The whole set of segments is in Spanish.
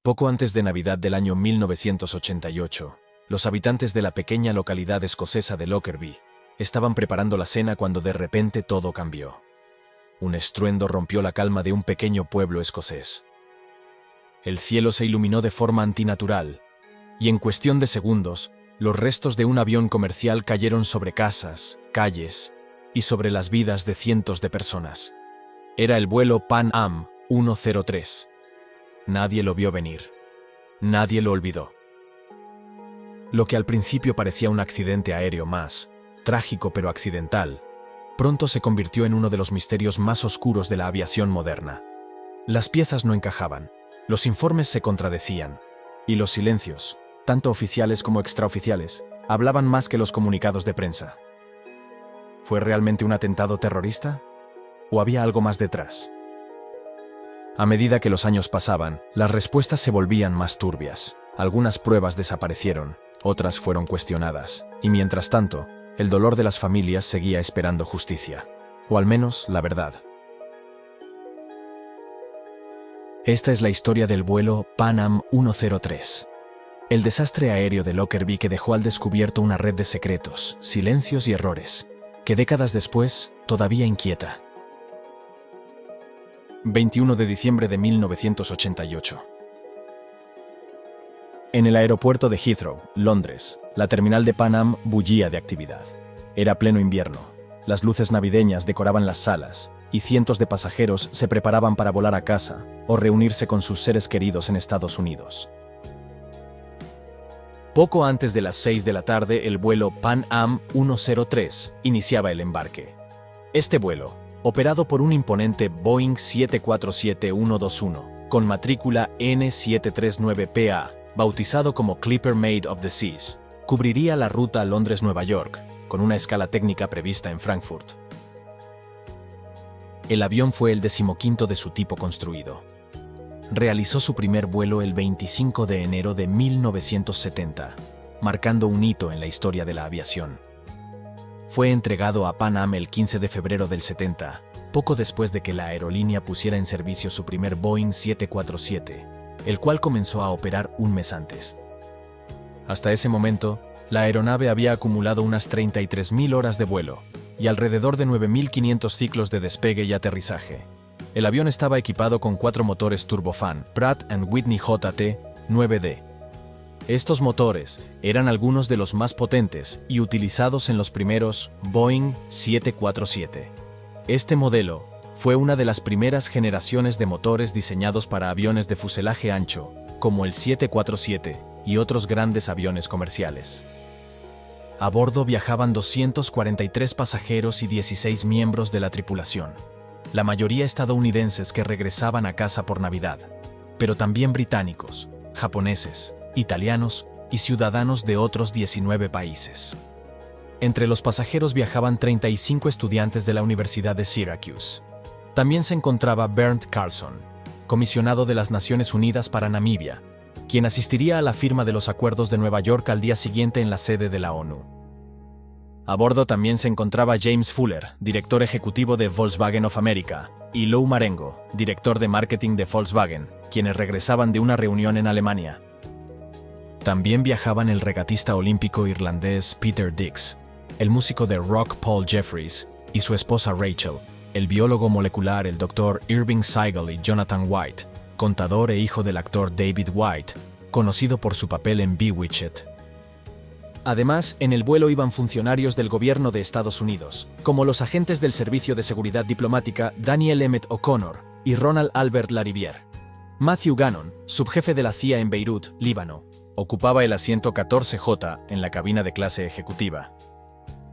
Poco antes de Navidad del año 1988, los habitantes de la pequeña localidad escocesa de Lockerbie estaban preparando la cena cuando de repente todo cambió. Un estruendo rompió la calma de un pequeño pueblo escocés. El cielo se iluminó de forma antinatural, y en cuestión de segundos, los restos de un avión comercial cayeron sobre casas, calles y sobre las vidas de cientos de personas. Era el vuelo Pan Am 103. Nadie lo vio venir. Nadie lo olvidó. Lo que al principio parecía un accidente aéreo más, trágico pero accidental, pronto se convirtió en uno de los misterios más oscuros de la aviación moderna. Las piezas no encajaban, los informes se contradecían, y los silencios, tanto oficiales como extraoficiales, hablaban más que los comunicados de prensa. ¿Fue realmente un atentado terrorista? ¿O había algo más detrás? A medida que los años pasaban, las respuestas se volvían más turbias. Algunas pruebas desaparecieron, otras fueron cuestionadas, y mientras tanto, el dolor de las familias seguía esperando justicia, o al menos la verdad. Esta es la historia del vuelo Pan Am 103. El desastre aéreo de Lockerbie que dejó al descubierto una red de secretos, silencios y errores, que décadas después todavía inquieta. 21 de diciembre de 1988. En el aeropuerto de Heathrow, Londres, la terminal de Pan Am bullía de actividad. Era pleno invierno. Las luces navideñas decoraban las salas, y cientos de pasajeros se preparaban para volar a casa o reunirse con sus seres queridos en Estados Unidos. Poco antes de las 6 de la tarde, el vuelo Pan Am 103 iniciaba el embarque. Este vuelo, operado por un imponente Boeing 747-121, con matrícula N739PA, bautizado como Clipper Made of the Seas, cubriría la ruta Londres-Nueva York, con una escala técnica prevista en Frankfurt. El avión fue el 15º de su tipo construido. Realizó su primer vuelo el 25 de enero de 1970, marcando un hito en la historia de la aviación. Fue entregado a Pan Am el 15 de febrero del 70, poco después de que la aerolínea pusiera en servicio su primer Boeing 747, el cual comenzó a operar un mes antes. Hasta ese momento, la aeronave había acumulado unas 33.000 horas de vuelo y alrededor de 9.500 ciclos de despegue y aterrizaje. El avión estaba equipado con 4 motores turbofan Pratt & Whitney JT9D. Estos motores eran algunos de los más potentes y utilizados en los primeros Boeing 747. Este modelo fue una de las primeras generaciones de motores diseñados para aviones de fuselaje ancho, como el 747 y otros grandes aviones comerciales. A bordo viajaban 243 pasajeros y 16 miembros de la tripulación, la mayoría estadounidenses que regresaban a casa por Navidad, pero también británicos, japoneses, italianos y ciudadanos de otros 19 países. Entre los pasajeros viajaban 35 estudiantes de la Universidad de Syracuse. También se encontraba Bernd Carlson, comisionado de las Naciones Unidas para Namibia, quien asistiría a la firma de los acuerdos de Nueva York al día siguiente en la sede de la ONU. A bordo también se encontraba James Fuller, director ejecutivo de Volkswagen of America, y Lou Marengo, director de marketing de Volkswagen, quienes regresaban de una reunión en Alemania. También viajaban el regatista olímpico irlandés Peter Dix, el músico de rock Paul Jeffries y su esposa Rachel, el biólogo molecular el Dr. Irving Seigel y Jonathan White, contador e hijo del actor David White, conocido por su papel en Bewitched. Además, en el vuelo iban funcionarios del gobierno de Estados Unidos, como los agentes del Servicio de Seguridad Diplomática Daniel Emmett O'Connor y Ronald Albert Lariviere. Matthew Gannon, subjefe de la CIA en Beirut, Líbano, ocupaba el asiento 14J en la cabina de clase ejecutiva.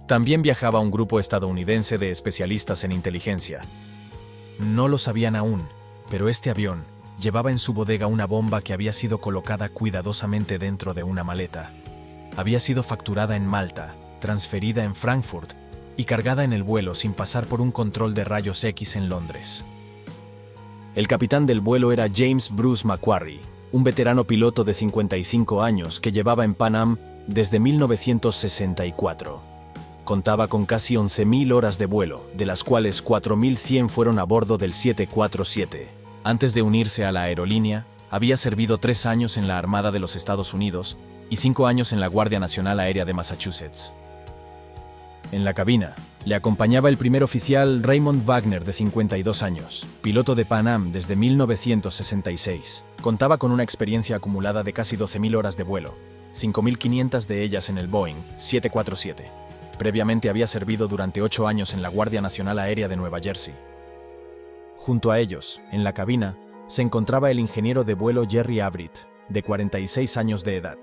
También viajaba un grupo estadounidense de especialistas en inteligencia. No lo sabían aún, pero este avión llevaba en su bodega una bomba que había sido colocada cuidadosamente dentro de una maleta. Había sido facturada en Malta, transferida en Frankfurt y cargada en el vuelo sin pasar por un control de rayos X en Londres. El capitán del vuelo era James Bruce McQuarrie, un veterano piloto de 55 años que llevaba en Pan Am desde 1964. Contaba con casi 11.000 horas de vuelo, de las cuales 4.100 fueron a bordo del 747. Antes de unirse a la aerolínea, Había servido 3 años en la Armada de los Estados Unidos y 5 años en la Guardia Nacional Aérea de Massachusetts. En la cabina, le acompañaba el primer oficial Raymond Wagner, de 52 años, piloto de Pan Am desde 1966. Contaba con una experiencia acumulada de casi 12.000 horas de vuelo, 5.500 de ellas en el Boeing 747. Previamente había servido durante 8 años en la Guardia Nacional Aérea de Nueva Jersey. Junto a ellos, en la cabina, se encontraba el ingeniero de vuelo Jerry Abritt, de 46 años de edad.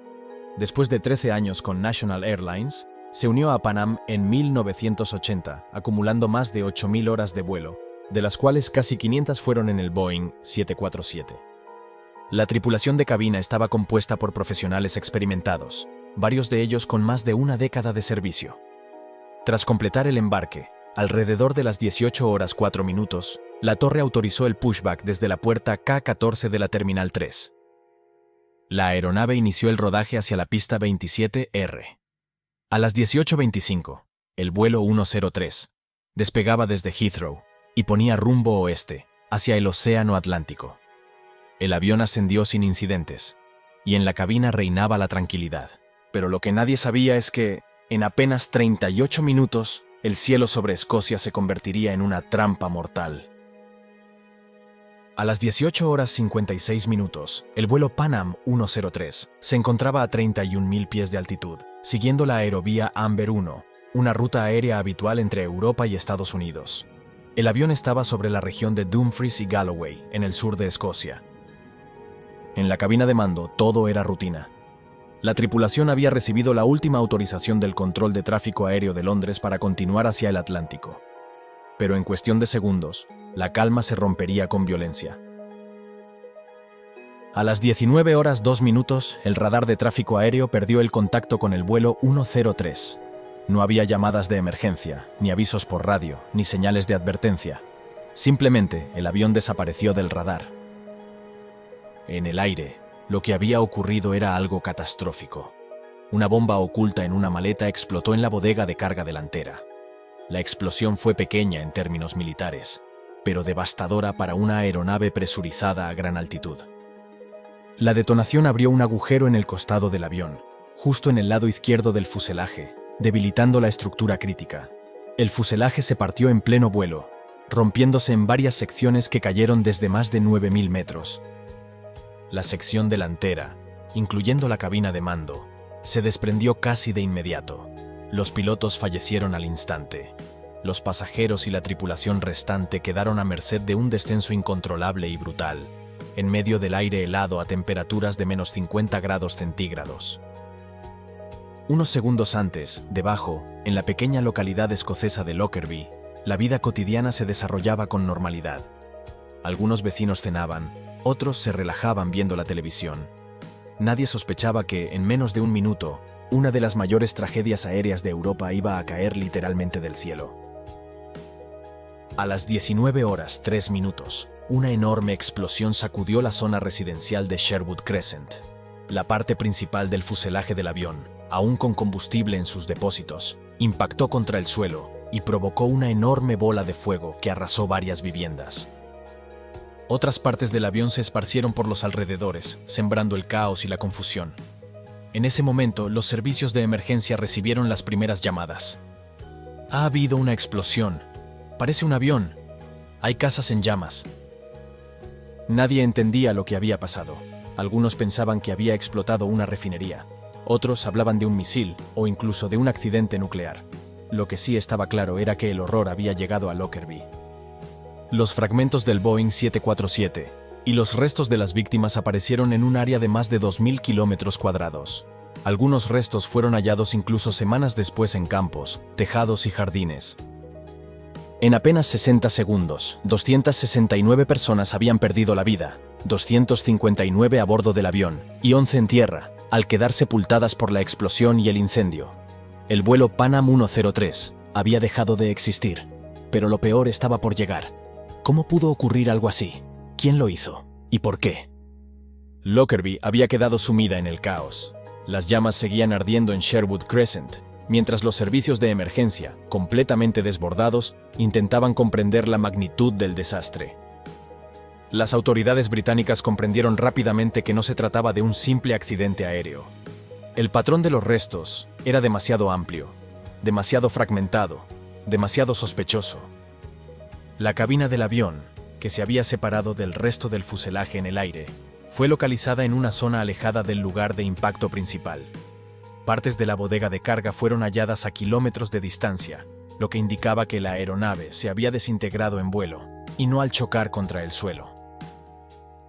Después de 13 años con National Airlines, se unió a Pan Am en 1980, acumulando más de 8.000 horas de vuelo, de las cuales casi 500 fueron en el Boeing 747. La tripulación de cabina estaba compuesta por profesionales experimentados, varios de ellos con más de una década de servicio. Tras completar el embarque, alrededor de las 18 horas 4 minutos, la torre autorizó el pushback desde la puerta K-14 de la Terminal 3. La aeronave inició el rodaje hacia la pista 27R. A las 18:25, el vuelo 103 despegaba desde Heathrow y ponía rumbo oeste, hacia el Océano Atlántico. El avión ascendió sin incidentes, y en la cabina reinaba la tranquilidad. Pero lo que nadie sabía es que, en apenas 38 minutos, el cielo sobre Escocia se convertiría en una trampa mortal. A las 18 horas 56 minutos, el vuelo Pan Am 103 se encontraba a 31.000 pies de altitud, siguiendo la aerovía Amber 1, una ruta aérea habitual entre Europa y Estados Unidos. El avión estaba sobre la región de Dumfries y Galloway, en el sur de Escocia. En la cabina de mando, todo era rutina. La tripulación había recibido la última autorización del Control de Tráfico Aéreo de Londres para continuar hacia el Atlántico. Pero en cuestión de segundos, la calma se rompería con violencia. A las 19 horas 2 minutos, el radar de tráfico aéreo perdió el contacto con el vuelo 103. No había llamadas de emergencia, ni avisos por radio, ni señales de advertencia. Simplemente, el avión desapareció del radar. En el aire, lo que había ocurrido era algo catastrófico. Una bomba oculta en una maleta explotó en la bodega de carga delantera. La explosión fue pequeña en términos militares, pero devastadora para una aeronave presurizada a gran altitud. La detonación abrió un agujero en el costado del avión, justo en el lado izquierdo del fuselaje, debilitando la estructura crítica. El fuselaje se partió en pleno vuelo, rompiéndose en varias secciones que cayeron desde más de 9.000 metros. La sección delantera, incluyendo la cabina de mando, se desprendió casi de inmediato. Los pilotos fallecieron al instante. Los pasajeros y la tripulación restante quedaron a merced de un descenso incontrolable y brutal, en medio del aire helado a temperaturas de menos 50 grados centígrados. Unos segundos antes, debajo, en la pequeña localidad escocesa de Lockerbie, la vida cotidiana se desarrollaba con normalidad. Algunos vecinos cenaban, otros se relajaban viendo la televisión. Nadie sospechaba que, en menos de un minuto, una de las mayores tragedias aéreas de Europa iba a caer literalmente del cielo. A las 19 horas 3 minutos, una enorme explosión sacudió la zona residencial de Sherwood Crescent. La parte principal del fuselaje del avión, aún con combustible en sus depósitos, impactó contra el suelo y provocó una enorme bola de fuego que arrasó varias viviendas. Otras partes del avión se esparcieron por los alrededores, sembrando el caos y la confusión. En ese momento, los servicios de emergencia recibieron las primeras llamadas. Ha habido una explosión. Parece un avión. Hay casas en llamas. Nadie entendía lo que había pasado. Algunos pensaban que había explotado una refinería. Otros hablaban de un misil o incluso de un accidente nuclear. Lo que sí estaba claro era que el horror había llegado a Lockerbie. Los fragmentos del Boeing 747 y los restos de las víctimas aparecieron en un área de más de 2.000 kilómetros cuadrados. Algunos restos fueron hallados incluso semanas después en campos, tejados y jardines. En apenas 60 segundos, 269 personas habían perdido la vida, 259 a bordo del avión y 11 en tierra, al quedar sepultadas por la explosión y el incendio. El vuelo Pan Am 103 había dejado de existir, pero lo peor estaba por llegar. ¿Cómo pudo ocurrir algo así? ¿Quién lo hizo? ¿Y por qué? Lockerbie había quedado sumida en el caos. Las llamas seguían ardiendo en Sherwood Crescent, mientras los servicios de emergencia, completamente desbordados, intentaban comprender la magnitud del desastre. Las autoridades británicas comprendieron rápidamente que no se trataba de un simple accidente aéreo. El patrón de los restos era demasiado amplio, demasiado fragmentado, demasiado sospechoso. La cabina del avión, que se había separado del resto del fuselaje en el aire, fue localizada en una zona alejada del lugar de impacto principal. Partes de la bodega de carga fueron halladas a kilómetros de distancia, lo que indicaba que la aeronave se había desintegrado en vuelo, y no al chocar contra el suelo.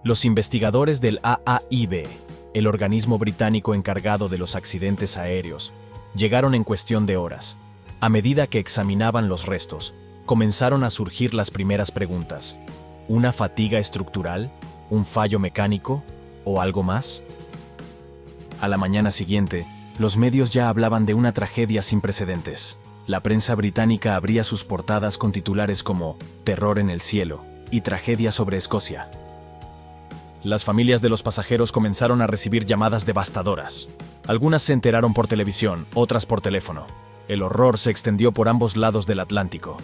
Los investigadores del AAIB, el organismo británico encargado de los accidentes aéreos, llegaron en cuestión de horas. A medida que examinaban los restos, comenzaron a surgir las primeras preguntas. ¿Una fatiga estructural? ¿Un fallo mecánico? ¿O algo más? A la mañana siguiente, los medios ya hablaban de una tragedia sin precedentes. La prensa británica abría sus portadas con titulares como «Terror en el cielo» y «Tragedia sobre Escocia». Las familias de los pasajeros comenzaron a recibir llamadas devastadoras. Algunas se enteraron por televisión, otras por teléfono. El horror se extendió por ambos lados del Atlántico.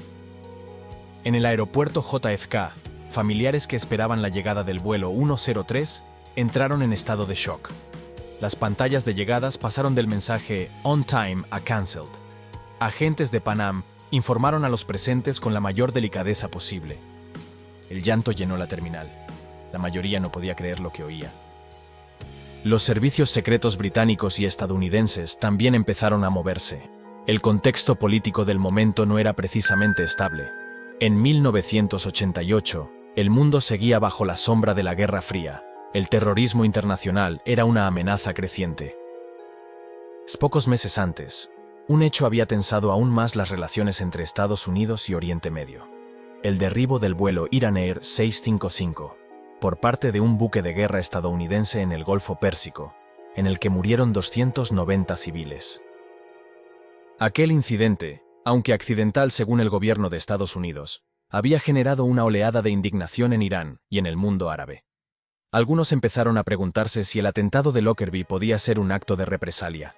En el aeropuerto JFK, familiares que esperaban la llegada del vuelo 103 entraron en estado de shock. Las pantallas de llegadas pasaron del mensaje «On time» a «Cancelled». Agentes de Pan Am informaron a los presentes con la mayor delicadeza posible. El llanto llenó la terminal. La mayoría no podía creer lo que oía. Los servicios secretos británicos y estadounidenses también empezaron a moverse. El contexto político del momento no era precisamente estable. En 1988, el mundo seguía bajo la sombra de la Guerra Fría. El terrorismo internacional era una amenaza creciente. Pocos meses antes, un hecho había tensado aún más las relaciones entre Estados Unidos y Oriente Medio. El derribo del vuelo Iran Air 655, por parte de un buque de guerra estadounidense en el Golfo Pérsico, en el que murieron 290 civiles. Aquel incidente, aunque accidental según el gobierno de Estados Unidos, había generado una oleada de indignación en Irán y en el mundo árabe. Algunos empezaron a preguntarse si el atentado de Lockerbie podía ser un acto de represalia.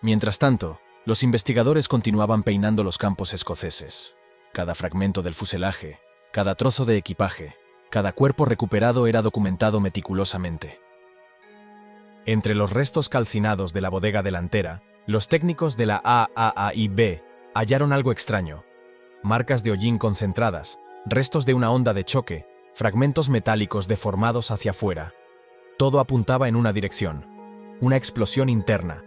Mientras tanto, los investigadores continuaban peinando los campos escoceses. Cada fragmento del fuselaje, cada trozo de equipaje, cada cuerpo recuperado era documentado meticulosamente. Entre los restos calcinados de la bodega delantera, los técnicos de la AAIB hallaron algo extraño: marcas de hollín concentradas, restos de una onda de choque, fragmentos metálicos deformados hacia afuera. Todo apuntaba en una dirección: una explosión interna.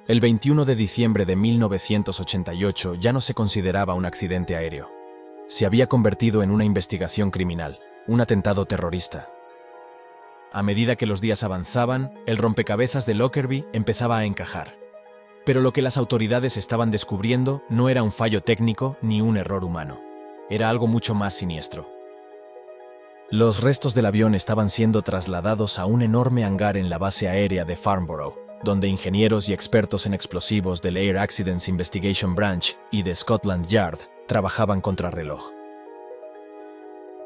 El 21 de diciembre de 1988 ya no se consideraba un accidente aéreo. Se había convertido en una investigación criminal, un atentado terrorista. A medida que los días avanzaban, el rompecabezas de Lockerbie empezaba a encajar. Pero lo que las autoridades estaban descubriendo no era un fallo técnico ni un error humano. Era algo mucho más siniestro. Los restos del avión estaban siendo trasladados a un enorme hangar en la base aérea de Farnborough, donde ingenieros y expertos en explosivos del Air Accidents Investigation Branch y de Scotland Yard trabajaban contrarreloj.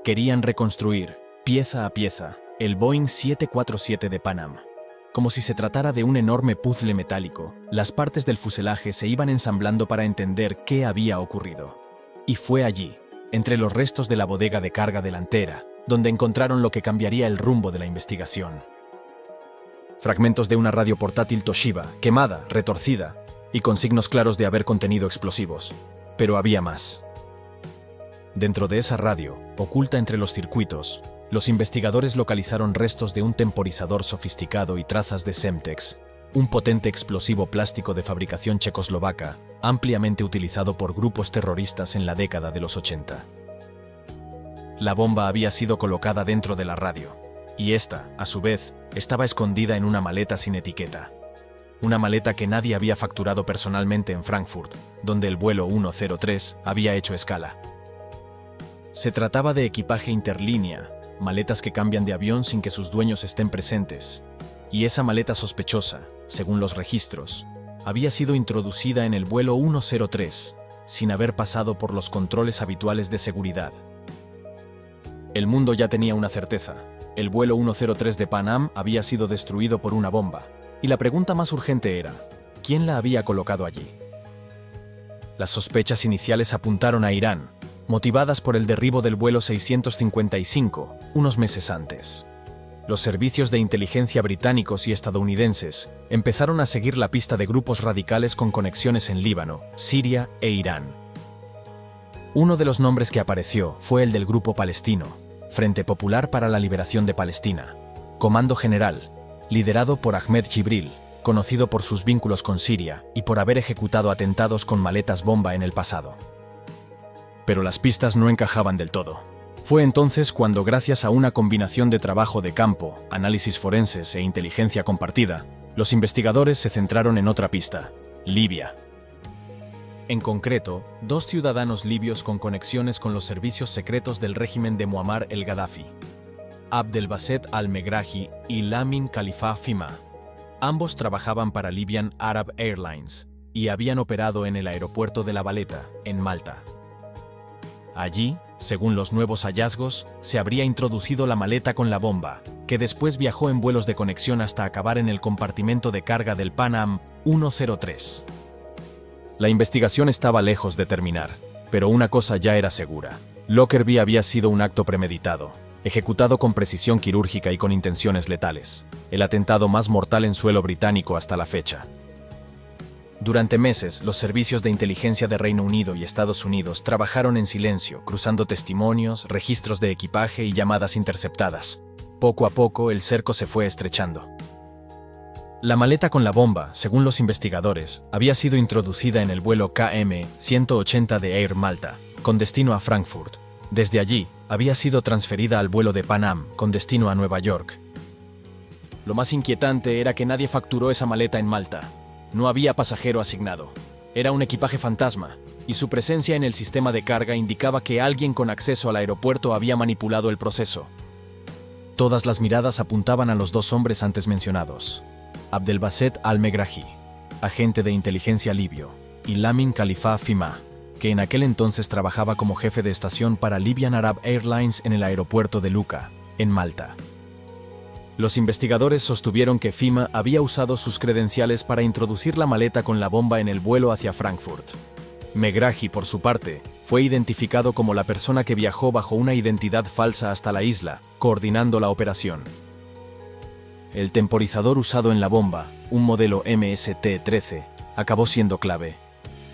Querían reconstruir, pieza a pieza, el Boeing 747 de Pan Am. Como si se tratara de un enorme puzzle metálico, las partes del fuselaje se iban ensamblando para entender qué había ocurrido. Y fue allí, entre los restos de la bodega de carga delantera, donde encontraron lo que cambiaría el rumbo de la investigación. Fragmentos de una radio portátil Toshiba, quemada, retorcida, y con signos claros de haber contenido explosivos. Pero había más. Dentro de esa radio, oculta entre los circuitos, los investigadores localizaron restos de un temporizador sofisticado y trazas de Semtex, un potente explosivo plástico de fabricación checoslovaca, ampliamente utilizado por grupos terroristas en la década de los 80. La bomba había sido colocada dentro de la radio, y esta, a su vez, estaba escondida en una maleta sin etiqueta. Una maleta que nadie había facturado personalmente en Frankfurt, donde el vuelo 103 había hecho escala. Se trataba de equipaje interlínea, maletas que cambian de avión sin que sus dueños estén presentes, y esa maleta sospechosa, según los registros, había sido introducida en el vuelo 103, sin haber pasado por los controles habituales de seguridad. El mundo ya tenía una certeza: el vuelo 103 de Pan Am había sido destruido por una bomba, y la pregunta más urgente era: ¿quién la había colocado allí? Las sospechas iniciales apuntaron a Irán, motivadas por el derribo del vuelo 655, unos meses antes. Los servicios de inteligencia británicos y estadounidenses empezaron a seguir la pista de grupos radicales con conexiones en Líbano, Siria e Irán. Uno de los nombres que apareció fue el del grupo palestino, Frente Popular para la Liberación de Palestina, Comando General, liderado por Ahmed Jibril, conocido por sus vínculos con Siria y por haber ejecutado atentados con maletas bomba en el pasado. Pero las pistas no encajaban del todo. Fue entonces cuando, gracias a una combinación de trabajo de campo, análisis forenses e inteligencia compartida, los investigadores se centraron en otra pista: Libia. En concreto, dos ciudadanos libios con conexiones con los servicios secretos del régimen de Muammar el-Gaddafi, Abdelbasset al-Megrahi y Lamin Khalifa Fhimah. Ambos trabajaban para Libyan Arab Airlines y habían operado en el aeropuerto de La Valeta, en Malta. Allí, según los nuevos hallazgos, se habría introducido la maleta con la bomba, que después viajó en vuelos de conexión hasta acabar en el compartimento de carga del Pan Am 103. La investigación estaba lejos de terminar, pero una cosa ya era segura: Lockerbie había sido un acto premeditado, ejecutado con precisión quirúrgica y con intenciones letales, el atentado más mortal en suelo británico hasta la fecha. Durante meses, los servicios de inteligencia de Reino Unido y Estados Unidos trabajaron en silencio, cruzando testimonios, registros de equipaje y llamadas interceptadas. Poco a poco, el cerco se fue estrechando. La maleta con la bomba, según los investigadores, había sido introducida en el vuelo KM-180 de Air Malta, con destino a Frankfurt. Desde allí, había sido transferida al vuelo de Pan Am, con destino a Nueva York. Lo más inquietante era que nadie facturó esa maleta en Malta. No había pasajero asignado. Era un equipaje fantasma, y su presencia en el sistema de carga indicaba que alguien con acceso al aeropuerto había manipulado el proceso. Todas las miradas apuntaban a los dos hombres antes mencionados: Abdelbasset al-Megrahi, agente de inteligencia libio, y Lamin Khalifa Fhimah, que en aquel entonces trabajaba como jefe de estación para Libyan Arab Airlines en el aeropuerto de Lucca, en Malta. Los investigadores sostuvieron que Fhimah había usado sus credenciales para introducir la maleta con la bomba en el vuelo hacia Frankfurt. Megrahi, por su parte, fue identificado como la persona que viajó bajo una identidad falsa hasta la isla, coordinando la operación. El temporizador usado en la bomba, un modelo MST-13, acabó siendo clave.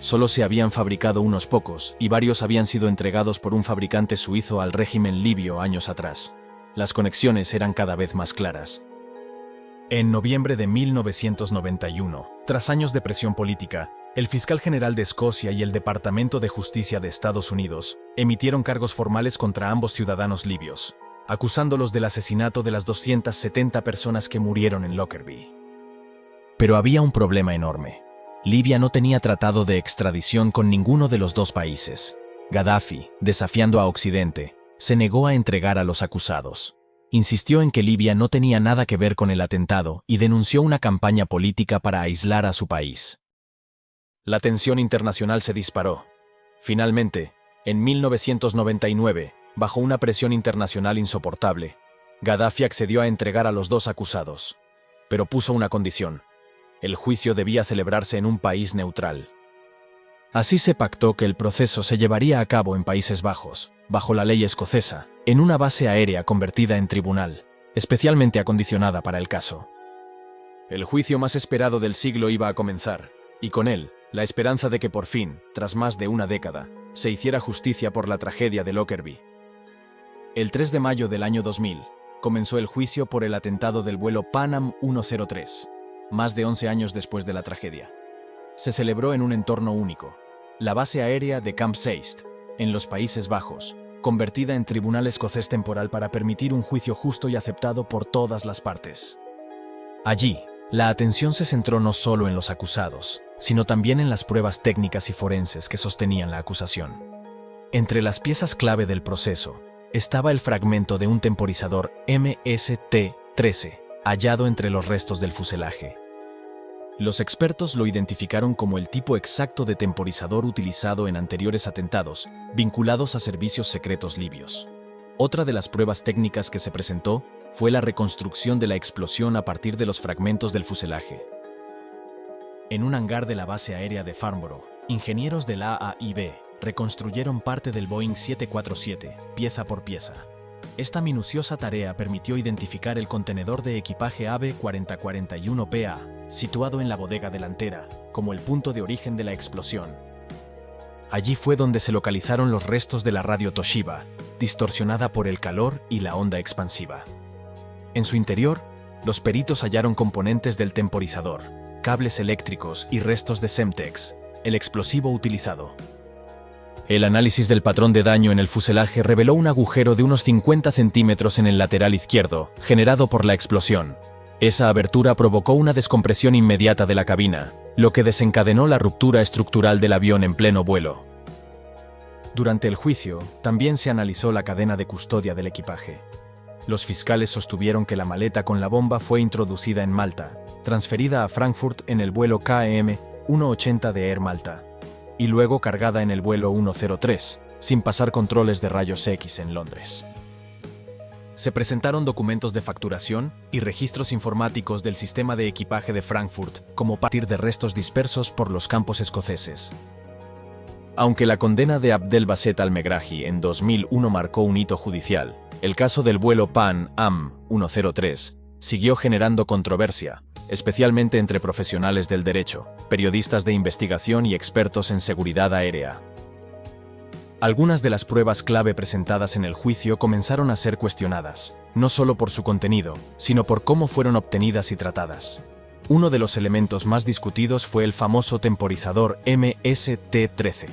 Solo se habían fabricado unos pocos, y varios habían sido entregados por un fabricante suizo al régimen libio años atrás. Las conexiones eran cada vez más claras. En noviembre de 1991, tras años de presión política, el fiscal general de Escocia y el Departamento de Justicia de Estados Unidos emitieron cargos formales contra ambos ciudadanos libios, acusándolos del asesinato de las 270 personas que murieron en Lockerbie. Pero había un problema enorme. Libia no tenía tratado de extradición con ninguno de los dos países. Gaddafi, desafiando a Occidente, se negó a entregar a los acusados. Insistió en que Libia no tenía nada que ver con el atentado y denunció una campaña política para aislar a su país. La tensión internacional se disparó. Finalmente, en 1999, bajo una presión internacional insoportable, Gaddafi accedió a entregar a los dos acusados, pero puso una condición: el juicio debía celebrarse en un país neutral. Así se pactó que el proceso se llevaría a cabo en Países Bajos, bajo la ley escocesa, en una base aérea convertida en tribunal, especialmente acondicionada para el caso. El juicio más esperado del siglo iba a comenzar, y con él, la esperanza de que por fin, tras más de una década, se hiciera justicia por la tragedia de Lockerbie. El 3 de mayo del año 2000, comenzó el juicio por el atentado del vuelo Pan Am 103, más de 11 años después de la tragedia. Se celebró en un entorno único, la base aérea de Camp Zeist, en los Países Bajos, convertida en tribunal escocés temporal para permitir un juicio justo y aceptado por todas las partes. Allí, la atención se centró no solo en los acusados, sino también en las pruebas técnicas y forenses que sostenían la acusación. Entre las piezas clave del proceso, estaba el fragmento de un temporizador MST-13, hallado entre los restos del fuselaje. Los expertos lo identificaron como el tipo exacto de temporizador utilizado en anteriores atentados, vinculados a servicios secretos libios. Otra de las pruebas técnicas que se presentó fue la reconstrucción de la explosión a partir de los fragmentos del fuselaje. En un hangar de la base aérea de Farnborough, ingenieros de la AIB reconstruyeron parte del Boeing 747, pieza por pieza. Esta minuciosa tarea permitió identificar el contenedor de equipaje AVE 4041PA, situado en la bodega delantera, como el punto de origen de la explosión. Allí fue donde se localizaron los restos de la radio Toshiba, distorsionada por el calor y la onda expansiva. En su interior, los peritos hallaron componentes del temporizador, cables eléctricos y restos de Semtex, el explosivo utilizado. El análisis del patrón de daño en el fuselaje reveló un agujero de unos 50 centímetros en el lateral izquierdo, generado por la explosión. Esa abertura provocó una descompresión inmediata de la cabina, lo que desencadenó la ruptura estructural del avión en pleno vuelo. Durante el juicio, también se analizó la cadena de custodia del equipaje. Los fiscales sostuvieron que la maleta con la bomba fue introducida en Malta, transferida a Frankfurt en el vuelo KM 180 de Air Malta, y luego cargada en el vuelo 103, sin pasar controles de rayos X en Londres. Se presentaron documentos de facturación y registros informáticos del sistema de equipaje de Frankfurt como partir de restos dispersos por los campos escoceses. Aunque la condena de Abdel Basset al-Megrahi en 2001 marcó un hito judicial, el caso del vuelo Pan Am 103 siguió generando controversia, especialmente entre profesionales del derecho, periodistas de investigación y expertos en seguridad aérea. Algunas de las pruebas clave presentadas en el juicio comenzaron a ser cuestionadas, no solo por su contenido, sino por cómo fueron obtenidas y tratadas. Uno de los elementos más discutidos fue el famoso temporizador MST-13.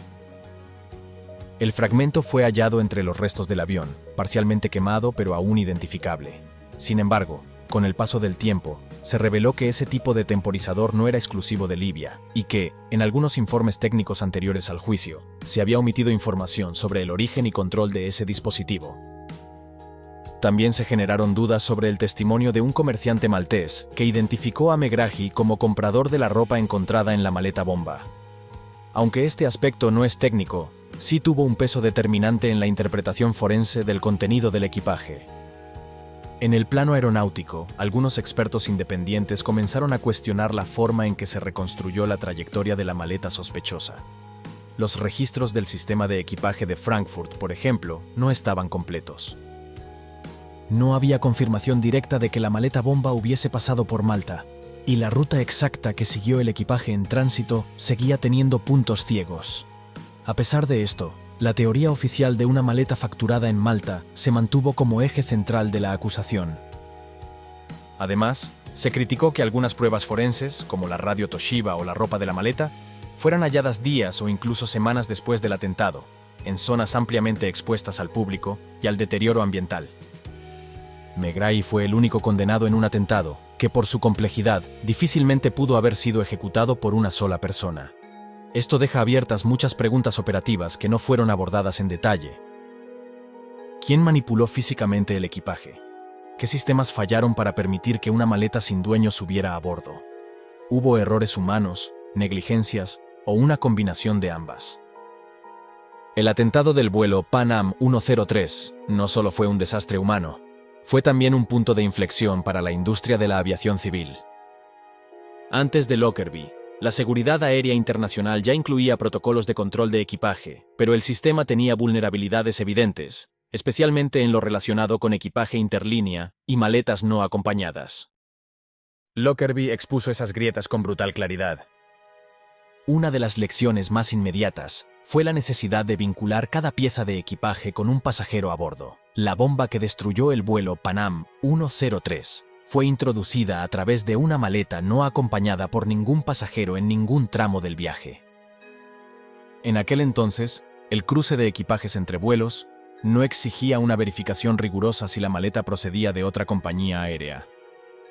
El fragmento fue hallado entre los restos del avión, parcialmente quemado pero aún identificable. Sin embargo, con el paso del tiempo, se reveló que ese tipo de temporizador no era exclusivo de Libia y que, en algunos informes técnicos anteriores al juicio, se había omitido información sobre el origen y control de ese dispositivo. También se generaron dudas sobre el testimonio de un comerciante maltés que identificó a Megrahi como comprador de la ropa encontrada en la maleta bomba. Aunque este aspecto no es técnico, sí tuvo un peso determinante en la interpretación forense del contenido del equipaje. En el plano aeronáutico, algunos expertos independientes comenzaron a cuestionar la forma en que se reconstruyó la trayectoria de la maleta sospechosa. Los registros del sistema de equipaje de Frankfurt, por ejemplo, no estaban completos. No había confirmación directa de que la maleta bomba hubiese pasado por Malta, y la ruta exacta que siguió el equipaje en tránsito seguía teniendo puntos ciegos. A pesar de esto, la teoría oficial de una maleta facturada en Malta se mantuvo como eje central de la acusación. Además, se criticó que algunas pruebas forenses, como la radio Toshiba o la ropa de la maleta, fueran halladas días o incluso semanas después del atentado, en zonas ampliamente expuestas al público y al deterioro ambiental. Megrahi fue el único condenado en un atentado que, por su complejidad, difícilmente pudo haber sido ejecutado por una sola persona. Esto deja abiertas muchas preguntas operativas que no fueron abordadas en detalle. ¿Quién manipuló físicamente el equipaje? ¿Qué sistemas fallaron para permitir que una maleta sin dueño subiera a bordo? ¿Hubo errores humanos, negligencias o una combinación de ambas? El atentado del vuelo Pan Am 103 no solo fue un desastre humano, fue también un punto de inflexión para la industria de la aviación civil. Antes de Lockerbie, la seguridad aérea internacional ya incluía protocolos de control de equipaje, pero el sistema tenía vulnerabilidades evidentes, especialmente en lo relacionado con equipaje interlínea y maletas no acompañadas. Lockerbie expuso esas grietas con brutal claridad. Una de las lecciones más inmediatas fue la necesidad de vincular cada pieza de equipaje con un pasajero a bordo. La bomba que destruyó el vuelo Pan Am 103 fue introducida a través de una maleta no acompañada por ningún pasajero en ningún tramo del viaje. En aquel entonces, el cruce de equipajes entre vuelos no exigía una verificación rigurosa si la maleta procedía de otra compañía aérea.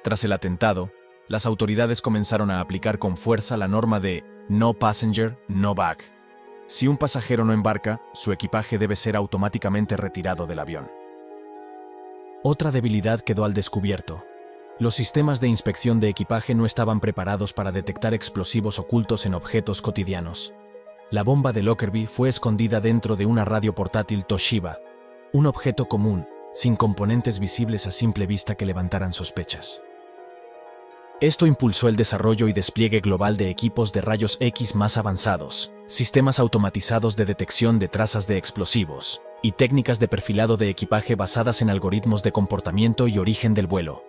Tras el atentado, las autoridades comenzaron a aplicar con fuerza la norma de no passenger, no bag. Si un pasajero no embarca, su equipaje debe ser automáticamente retirado del avión. Otra debilidad quedó al descubierto. Los sistemas de inspección de equipaje no estaban preparados para detectar explosivos ocultos en objetos cotidianos. La bomba de Lockerbie fue escondida dentro de una radio portátil Toshiba, un objeto común, sin componentes visibles a simple vista que levantaran sospechas. Esto impulsó el desarrollo y despliegue global de equipos de rayos X más avanzados, sistemas automatizados de detección de trazas de explosivos, y técnicas de perfilado de equipaje basadas en algoritmos de comportamiento y origen del vuelo.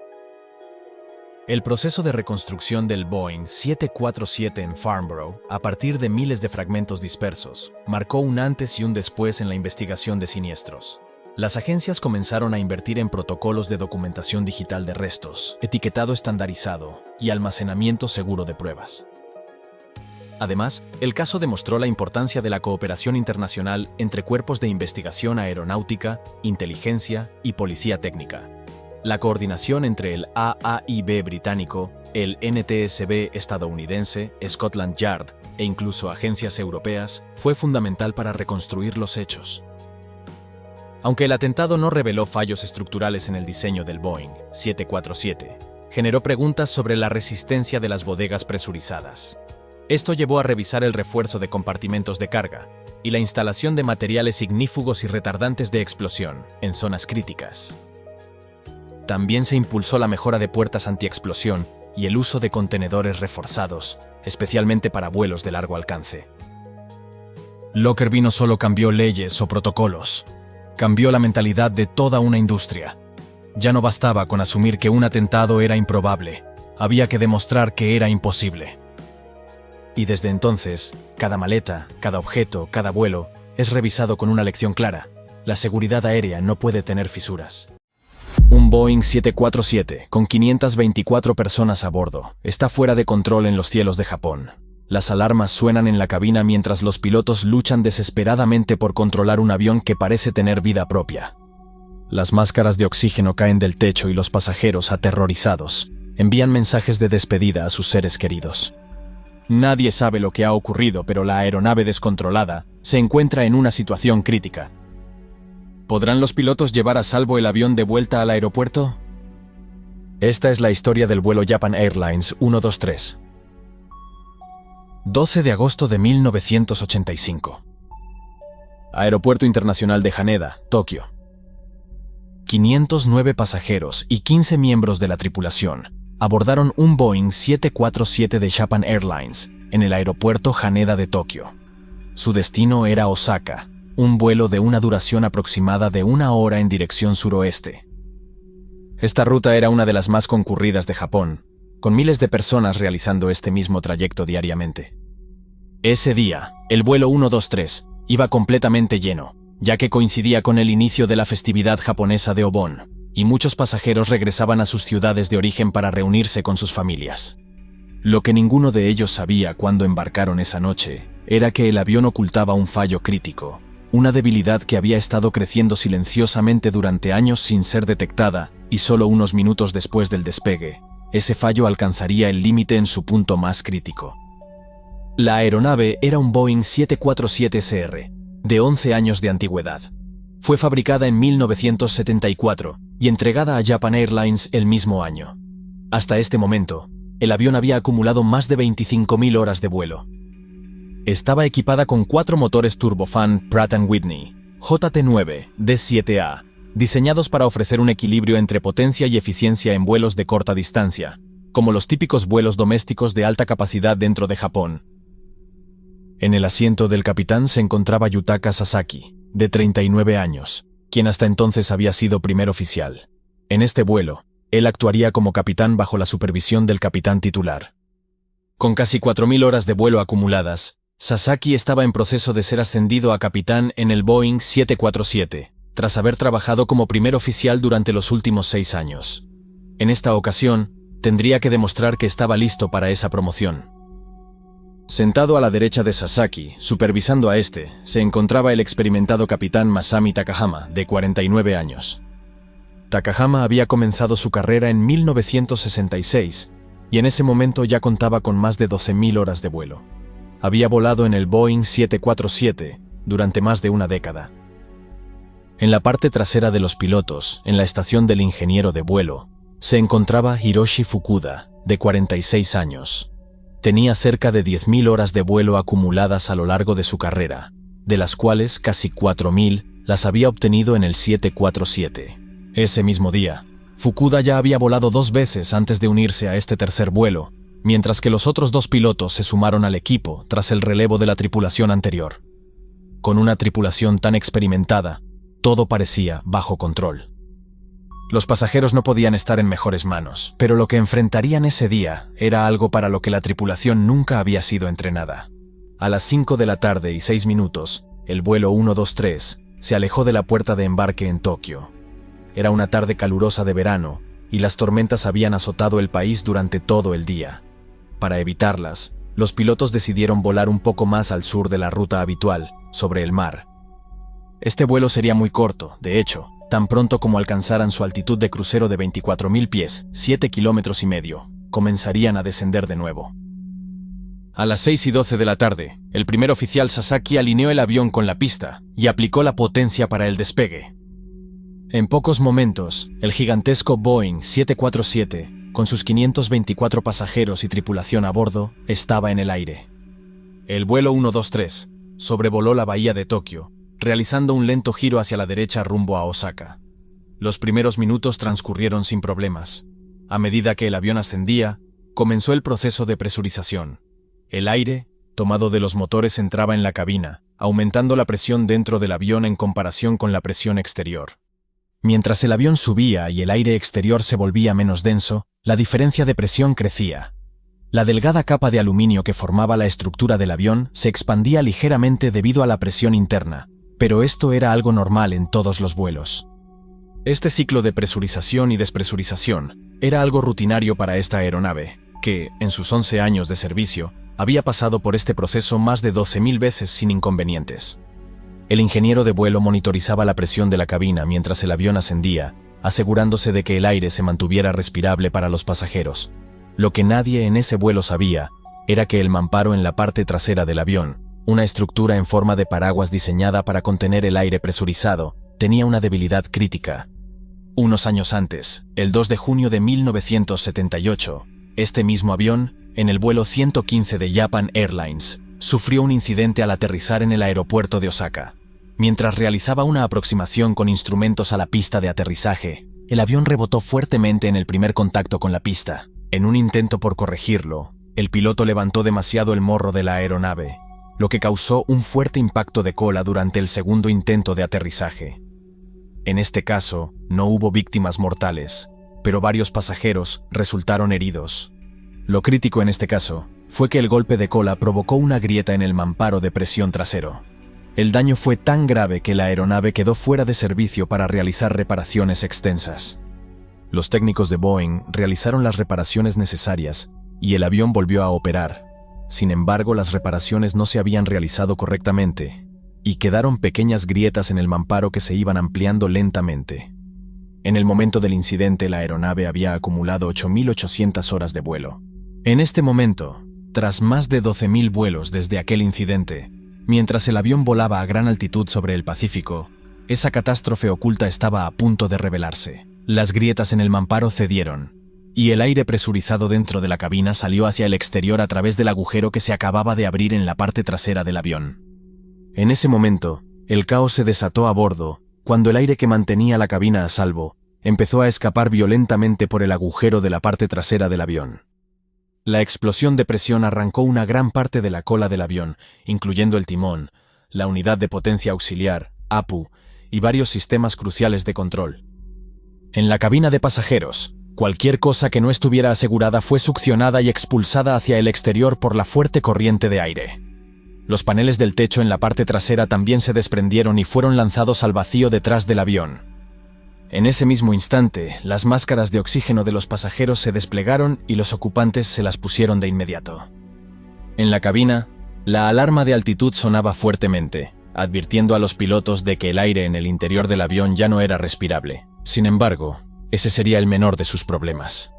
El proceso de reconstrucción del Boeing 747 en Farnborough, a partir de miles de fragmentos dispersos, marcó un antes y un después en la investigación de siniestros. Las agencias comenzaron a invertir en protocolos de documentación digital de restos, etiquetado estandarizado y almacenamiento seguro de pruebas. Además, el caso demostró la importancia de la cooperación internacional entre cuerpos de investigación aeronáutica, inteligencia y policía técnica. La coordinación entre el AAIB británico, el NTSB estadounidense, Scotland Yard e incluso agencias europeas fue fundamental para reconstruir los hechos. Aunque el atentado no reveló fallos estructurales en el diseño del Boeing 747, generó preguntas sobre la resistencia de las bodegas presurizadas. Esto llevó a revisar el refuerzo de compartimentos de carga y la instalación de materiales ignífugos y retardantes de explosión en zonas críticas. También se impulsó la mejora de puertas antiexplosión y el uso de contenedores reforzados, especialmente para vuelos de largo alcance. Lockerbie no solo cambió leyes o protocolos, cambió la mentalidad de toda una industria. Ya no bastaba con asumir que un atentado era improbable, había que demostrar que era imposible. Y desde entonces, cada maleta, cada objeto, cada vuelo, es revisado con una lección clara: la seguridad aérea no puede tener fisuras. Un Boeing 747, con 524 personas a bordo, está fuera de control en los cielos de Japón. Las alarmas suenan en la cabina mientras los pilotos luchan desesperadamente por controlar un avión que parece tener vida propia. Las máscaras de oxígeno caen del techo y los pasajeros, aterrorizados, envían mensajes de despedida a sus seres queridos. Nadie sabe lo que ha ocurrido, pero la aeronave descontrolada se encuentra en una situación crítica. ¿Podrán los pilotos llevar a salvo el avión de vuelta al aeropuerto? Esta es la historia del vuelo Japan Airlines 123. 12 de agosto de 1985. Aeropuerto Internacional de Haneda, Tokio. 509 pasajeros y 15 miembros de la tripulación abordaron un Boeing 747 de Japan Airlines en el aeropuerto Haneda de Tokio. Su destino era Osaka, un vuelo de una duración aproximada de 1 hora en dirección suroeste. Esta ruta era una de las más concurridas de Japón, con miles de personas realizando este mismo trayecto diariamente. Ese día, el vuelo 123 iba completamente lleno, ya que coincidía con el inicio de la festividad japonesa de Obon, y muchos pasajeros regresaban a sus ciudades de origen para reunirse con sus familias. Lo que ninguno de ellos sabía cuando embarcaron esa noche era que el avión ocultaba un fallo crítico, una debilidad que había estado creciendo silenciosamente durante años sin ser detectada, y solo unos minutos después del despegue, ese fallo alcanzaría el límite en su punto más crítico. La aeronave era un Boeing 747SR, de 11 años de antigüedad. Fue fabricada en 1974 y entregada a Japan Airlines el mismo año. Hasta este momento, el avión había acumulado más de 25.000 horas de vuelo. Estaba equipada con 4 motores turbofan Pratt & Whitney JT9 D7A, diseñados para ofrecer un equilibrio entre potencia y eficiencia en vuelos de corta distancia, como los típicos vuelos domésticos de alta capacidad dentro de Japón. En el asiento del capitán se encontraba Yutaka Sasaki, de 39 años, quien hasta entonces había sido primer oficial. En este vuelo, él actuaría como capitán bajo la supervisión del capitán titular. Con casi 4.000 horas de vuelo acumuladas, Sasaki estaba en proceso de ser ascendido a capitán en el Boeing 747, tras haber trabajado como primer oficial durante los últimos 6 años. En esta ocasión, tendría que demostrar que estaba listo para esa promoción. Sentado a la derecha de Sasaki, supervisando a este, se encontraba el experimentado capitán Masami Takahama, de 49 años. Takahama había comenzado su carrera en 1966 y en ese momento ya contaba con más de 12.000 horas de vuelo. Había volado en el Boeing 747 durante más de una década. En la parte trasera de los pilotos, en la estación del ingeniero de vuelo, se encontraba Hiroshi Fukuda, de 46 años. Tenía cerca de 10.000 horas de vuelo acumuladas a lo largo de su carrera, de las cuales casi 4.000 las había obtenido en el 747. Ese mismo día, Fukuda ya había volado 2 veces antes de unirse a este tercer vuelo, mientras que los otros 2 pilotos se sumaron al equipo tras el relevo de la tripulación anterior. Con una tripulación tan experimentada, todo parecía bajo control. Los pasajeros no podían estar en mejores manos, pero lo que enfrentarían ese día era algo para lo que la tripulación nunca había sido entrenada. A las 5 de la tarde y 6 minutos, el vuelo 123 se alejó de la puerta de embarque en Tokio. Era una tarde calurosa de verano, y las tormentas habían azotado el país durante todo el día. Para evitarlas, los pilotos decidieron volar un poco más al sur de la ruta habitual, sobre el mar. Este vuelo sería muy corto, de hecho, tan pronto como alcanzaran su altitud de crucero de 24.000 pies, 7 kilómetros y medio, comenzarían a descender de nuevo. A las 6:12 de la tarde, el primer oficial Sasaki alineó el avión con la pista y aplicó la potencia para el despegue. En pocos momentos, el gigantesco Boeing 747, con sus 524 pasajeros y tripulación a bordo, estaba en el aire. El vuelo 123 sobrevoló la bahía de Tokio, realizando un lento giro hacia la derecha rumbo a Osaka. Los primeros minutos transcurrieron sin problemas. A medida que el avión ascendía, comenzó el proceso de presurización. El aire, tomado de los motores, entraba en la cabina, aumentando la presión dentro del avión en comparación con la presión exterior. Mientras el avión subía y el aire exterior se volvía menos denso, la diferencia de presión crecía. La delgada capa de aluminio que formaba la estructura del avión se expandía ligeramente debido a la presión interna, pero esto era algo normal en todos los vuelos. Este ciclo de presurización y despresurización era algo rutinario para esta aeronave, que, en sus 11 años de servicio, había pasado por este proceso más de 12.000 veces sin inconvenientes. El ingeniero de vuelo monitorizaba la presión de la cabina mientras el avión ascendía, asegurándose de que el aire se mantuviera respirable para los pasajeros. Lo que nadie en ese vuelo sabía era que el mamparo en la parte trasera del avión, una estructura en forma de paraguas diseñada para contener el aire presurizado, tenía una debilidad crítica. Unos años antes, el 2 de junio de 1978, este mismo avión, en el vuelo 115 de Japan Airlines, sufrió un incidente al aterrizar en el aeropuerto de Osaka. Mientras realizaba una aproximación con instrumentos a la pista de aterrizaje, el avión rebotó fuertemente en el primer contacto con la pista. En un intento por corregirlo, el piloto levantó demasiado el morro de la aeronave, lo que causó un fuerte impacto de cola durante el segundo intento de aterrizaje. En este caso, no hubo víctimas mortales, pero varios pasajeros resultaron heridos. Lo crítico en este caso fue que el golpe de cola provocó una grieta en el mamparo de presión trasero. El daño fue tan grave que la aeronave quedó fuera de servicio para realizar reparaciones extensas. Los técnicos de Boeing realizaron las reparaciones necesarias y el avión volvió a operar. Sin embargo, las reparaciones no se habían realizado correctamente y quedaron pequeñas grietas en el mamparo que se iban ampliando lentamente. En el momento del incidente, la aeronave había acumulado 8.800 horas de vuelo. En este momento, tras más de 12.000 vuelos desde aquel incidente, mientras el avión volaba a gran altitud sobre el Pacífico, esa catástrofe oculta estaba a punto de revelarse. Las grietas en el mamparo cedieron, y el aire presurizado dentro de la cabina salió hacia el exterior a través del agujero que se acababa de abrir en la parte trasera del avión. En ese momento, el caos se desató a bordo, cuando el aire que mantenía la cabina a salvo empezó a escapar violentamente por el agujero de la parte trasera del avión. La explosión de presión arrancó una gran parte de la cola del avión, incluyendo el timón, la unidad de potencia auxiliar, APU, y varios sistemas cruciales de control. En la cabina de pasajeros, cualquier cosa que no estuviera asegurada fue succionada y expulsada hacia el exterior por la fuerte corriente de aire. Los paneles del techo en la parte trasera también se desprendieron y fueron lanzados al vacío detrás del avión. En ese mismo instante, las máscaras de oxígeno de los pasajeros se desplegaron y los ocupantes se las pusieron de inmediato. En la cabina, la alarma de altitud sonaba fuertemente, advirtiendo a los pilotos de que el aire en el interior del avión ya no era respirable. Sin embargo, ese sería el menor de sus problemas.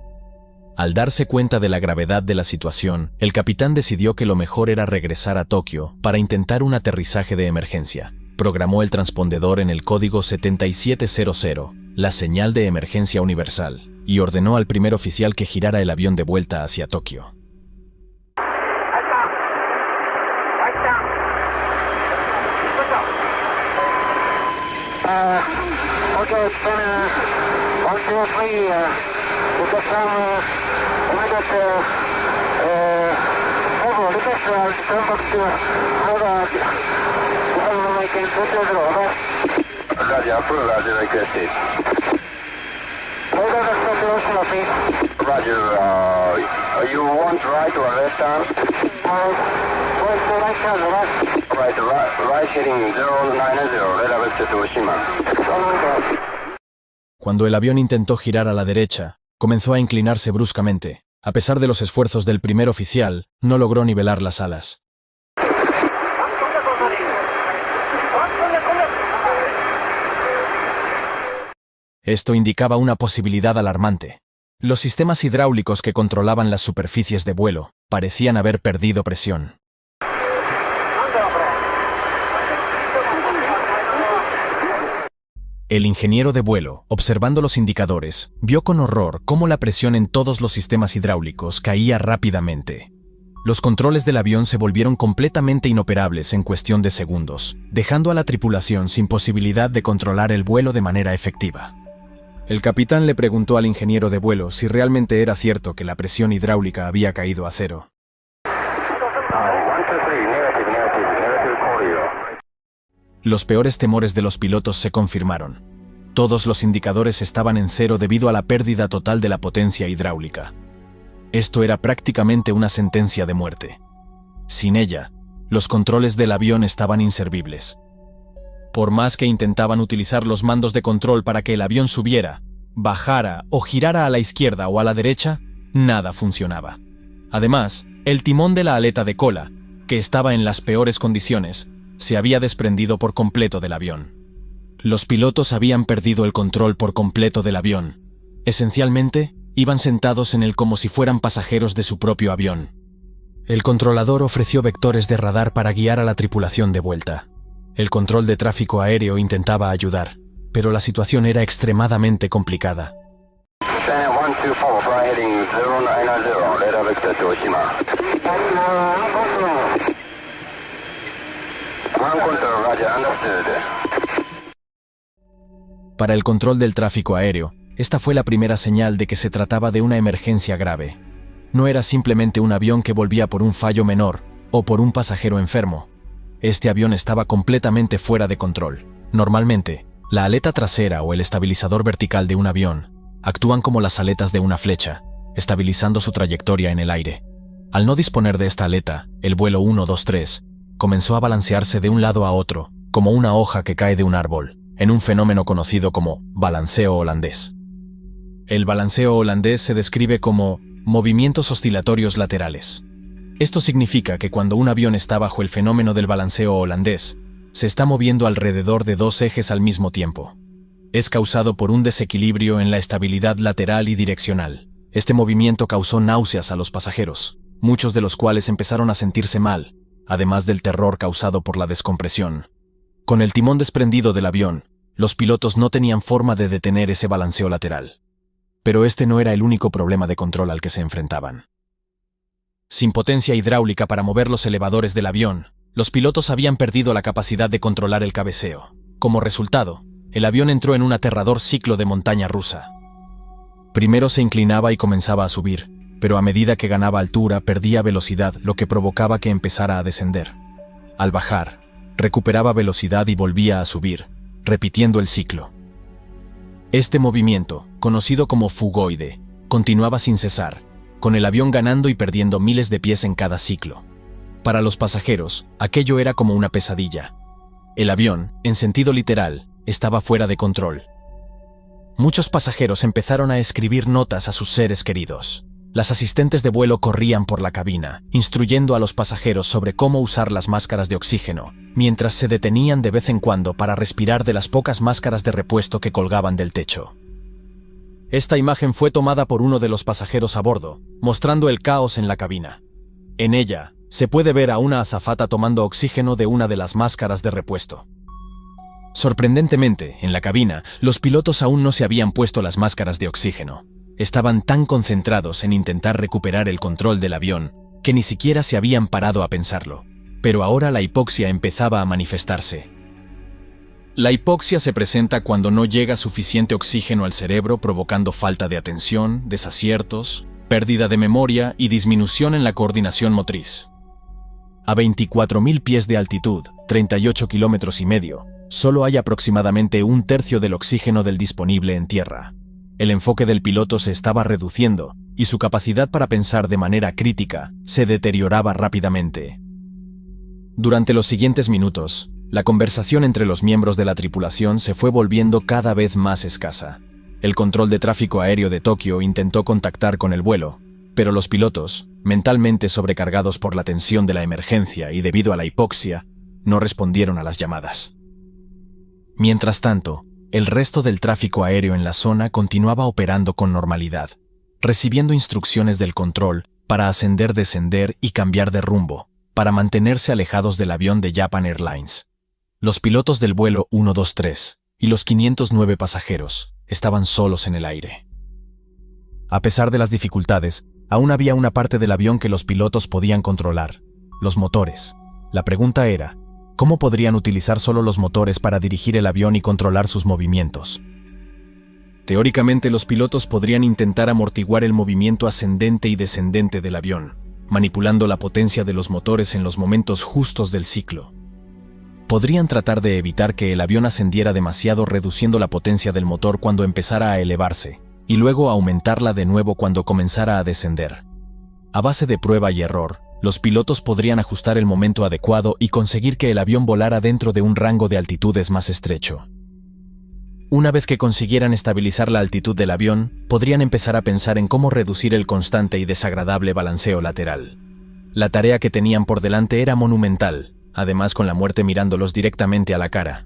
Al darse cuenta de la gravedad de la situación, el capitán decidió que lo mejor era regresar a Tokio para intentar un aterrizaje de emergencia. Programó el transpondedor en el código 7700, la señal de emergencia universal, y ordenó al primer oficial que girara el avión de vuelta hacia Tokio. Roger, approve, Roger, requested. Roger, you want right or left arm? Right heading 090, red vector to Oshima. Cuando el avión intentó girar a la derecha, comenzó a inclinarse bruscamente. A pesar de los esfuerzos del primer oficial, no logró nivelar las alas. Esto indicaba una posibilidad alarmante. Los sistemas hidráulicos que controlaban las superficies de vuelo parecían haber perdido presión. El ingeniero de vuelo, observando los indicadores, vio con horror cómo la presión en todos los sistemas hidráulicos caía rápidamente. Los controles del avión se volvieron completamente inoperables en cuestión de segundos, dejando a la tripulación sin posibilidad de controlar el vuelo de manera efectiva. El capitán le preguntó al ingeniero de vuelo si realmente era cierto que la presión hidráulica había caído a cero. Los peores temores de los pilotos se confirmaron. Todos los indicadores estaban en cero debido a la pérdida total de la potencia hidráulica. Esto era prácticamente una sentencia de muerte. Sin ella, los controles del avión estaban inservibles. Por más que intentaban utilizar los mandos de control para que el avión subiera, bajara o girara a la izquierda o a la derecha, nada funcionaba. Además, el timón de la aleta de cola, que estaba en las peores condiciones, se había desprendido por completo del avión. Los pilotos habían perdido el control por completo del avión. Esencialmente, iban sentados en él como si fueran pasajeros de su propio avión. El controlador ofreció vectores de radar para guiar a la tripulación de vuelta. El control de tráfico aéreo intentaba ayudar, pero la situación era extremadamente complicada. Para el control del tráfico aéreo, esta fue la primera señal de que se trataba de una emergencia grave. No era simplemente un avión que volvía por un fallo menor o por un pasajero enfermo. Este avión estaba completamente fuera de control. Normalmente, la aleta trasera o el estabilizador vertical de un avión actúan como las aletas de una flecha, estabilizando su trayectoria en el aire. Al no disponer de esta aleta, el vuelo 123 comenzó a balancearse de un lado a otro, como una hoja que cae de un árbol, en un fenómeno conocido como balanceo holandés. El balanceo holandés se describe como movimientos oscilatorios laterales. Esto significa que cuando un avión está bajo el fenómeno del balanceo holandés, se está moviendo alrededor de dos ejes al mismo tiempo. Es causado por un desequilibrio en la estabilidad lateral y direccional. Este movimiento causó náuseas a los pasajeros, muchos de los cuales empezaron a sentirse mal, además del terror causado por la descompresión. Con el timón desprendido del avión, los pilotos no tenían forma de detener ese balanceo lateral. Pero este no era el único problema de control al que se enfrentaban. Sin potencia hidráulica para mover los elevadores del avión, los pilotos habían perdido la capacidad de controlar el cabeceo. Como resultado, el avión entró en un aterrador ciclo de montaña rusa. Primero se inclinaba y comenzaba a subir, pero a medida que ganaba altura perdía velocidad, lo que provocaba que empezara a descender. Al bajar, recuperaba velocidad y volvía a subir, repitiendo el ciclo. Este movimiento, conocido como fugoide, continuaba sin cesar, con el avión ganando y perdiendo miles de pies en cada ciclo. Para los pasajeros, aquello era como una pesadilla. El avión, en sentido literal, estaba fuera de control. Muchos pasajeros empezaron a escribir notas a sus seres queridos. Las asistentes de vuelo corrían por la cabina, instruyendo a los pasajeros sobre cómo usar las máscaras de oxígeno, mientras se detenían de vez en cuando para respirar de las pocas máscaras de repuesto que colgaban del techo. Esta imagen fue tomada por uno de los pasajeros a bordo, mostrando el caos en la cabina. En ella, se puede ver a una azafata tomando oxígeno de una de las máscaras de repuesto. Sorprendentemente, en la cabina, los pilotos aún no se habían puesto las máscaras de oxígeno. Estaban tan concentrados en intentar recuperar el control del avión que ni siquiera se habían parado a pensarlo. Pero ahora la hipoxia empezaba a manifestarse. La hipoxia se presenta cuando no llega suficiente oxígeno al cerebro, provocando falta de atención, desaciertos, pérdida de memoria y disminución en la coordinación motriz. A 24.000 pies de altitud, 38 kilómetros y medio, solo hay aproximadamente un tercio del oxígeno del disponible en tierra. El enfoque del piloto se estaba reduciendo y su capacidad para pensar de manera crítica se deterioraba rápidamente. Durante los siguientes minutos, la conversación entre los miembros de la tripulación se fue volviendo cada vez más escasa. El control de tráfico aéreo de Tokio intentó contactar con el vuelo, pero los pilotos, mentalmente sobrecargados por la tensión de la emergencia y debido a la hipoxia, no respondieron a las llamadas. Mientras tanto, el resto del tráfico aéreo en la zona continuaba operando con normalidad, recibiendo instrucciones del control para ascender, descender y cambiar de rumbo, para mantenerse alejados del avión de Japan Airlines. Los pilotos del vuelo 123 y los 509 pasajeros estaban solos en el aire. A pesar de las dificultades, aún había una parte del avión que los pilotos podían controlar: los motores. La pregunta era, ¿cómo podrían utilizar solo los motores para dirigir el avión y controlar sus movimientos? Teóricamente, los pilotos podrían intentar amortiguar el movimiento ascendente y descendente del avión, manipulando la potencia de los motores en los momentos justos del ciclo. Podrían tratar de evitar que el avión ascendiera demasiado, reduciendo la potencia del motor cuando empezara a elevarse, y luego aumentarla de nuevo cuando comenzara a descender. A base de prueba y error, los pilotos podrían ajustar el momento adecuado y conseguir que el avión volara dentro de un rango de altitudes más estrecho. Una vez que consiguieran estabilizar la altitud del avión, podrían empezar a pensar en cómo reducir el constante y desagradable balanceo lateral. La tarea que tenían por delante era monumental, además con la muerte mirándolos directamente a la cara.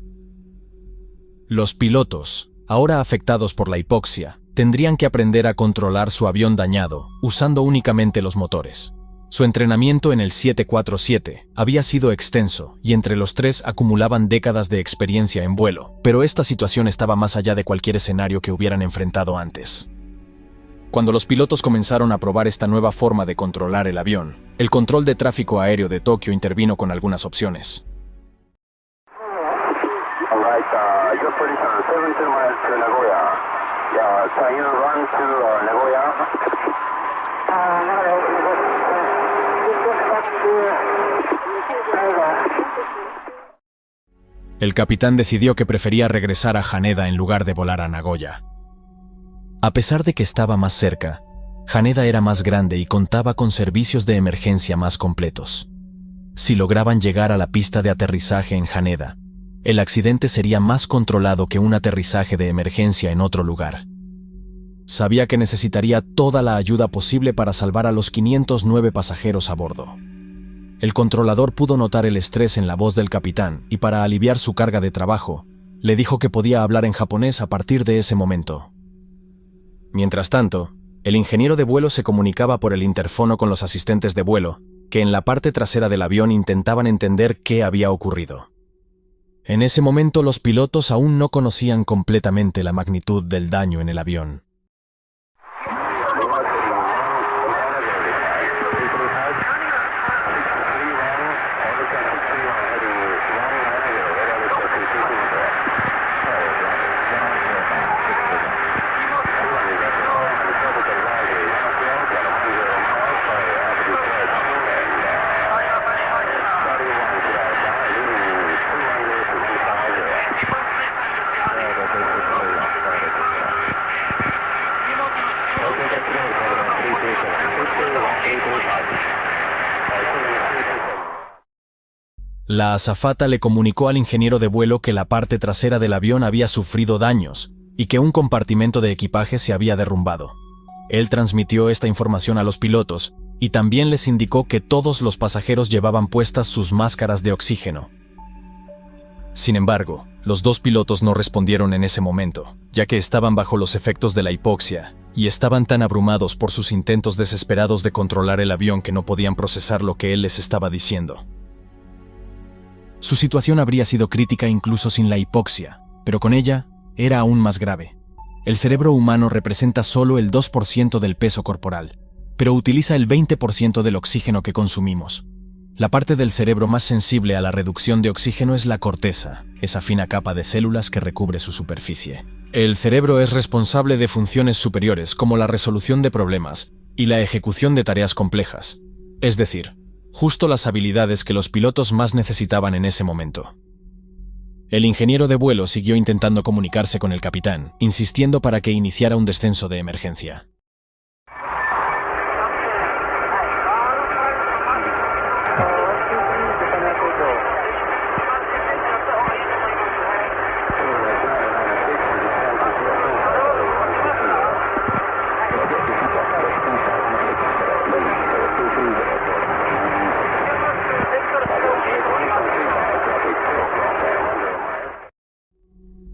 Los pilotos, ahora afectados por la hipoxia, tendrían que aprender a controlar su avión dañado, usando únicamente los motores. Su entrenamiento en el 747 había sido extenso y entre los tres acumulaban décadas de experiencia en vuelo, pero esta situación estaba más allá de cualquier escenario que hubieran enfrentado antes. Cuando los pilotos comenzaron a probar esta nueva forma de controlar el avión, el control de tráfico aéreo de Tokio intervino con algunas opciones. Your position 72 miles to Nagoya. Yeah, can you run to Nagoya? El capitán decidió que prefería regresar a Haneda en lugar de volar a Nagoya. A pesar de que estaba más cerca, Haneda era más grande y contaba con servicios de emergencia más completos. Si lograban llegar a la pista de aterrizaje en Haneda, el accidente sería más controlado que un aterrizaje de emergencia en otro lugar. Sabía que necesitaría toda la ayuda posible para salvar a los 509 pasajeros a bordo. El controlador pudo notar el estrés en la voz del capitán y para aliviar su carga de trabajo, le dijo que podía hablar en japonés a partir de ese momento. Mientras tanto, el ingeniero de vuelo se comunicaba por el interfono con los asistentes de vuelo, que en la parte trasera del avión intentaban entender qué había ocurrido. En ese momento los pilotos aún no conocían completamente la magnitud del daño en el avión. La azafata le comunicó al ingeniero de vuelo que la parte trasera del avión había sufrido daños y que un compartimento de equipaje se había derrumbado. Él transmitió esta información a los pilotos y también les indicó que todos los pasajeros llevaban puestas sus máscaras de oxígeno. Sin embargo, los dos pilotos no respondieron en ese momento, ya que estaban bajo los efectos de la hipoxia y estaban tan abrumados por sus intentos desesperados de controlar el avión que no podían procesar lo que él les estaba diciendo. Su situación habría sido crítica incluso sin la hipoxia, pero con ella era aún más grave. El cerebro humano representa solo el 2% del peso corporal, pero utiliza el 20% del oxígeno que consumimos. La parte del cerebro más sensible a la reducción de oxígeno es la corteza, esa fina capa de células que recubre su superficie. El cerebro es responsable de funciones superiores como la resolución de problemas y la ejecución de tareas complejas, es decir, justo las habilidades que los pilotos más necesitaban en ese momento. El ingeniero de vuelo siguió intentando comunicarse con el capitán, insistiendo para que iniciara un descenso de emergencia.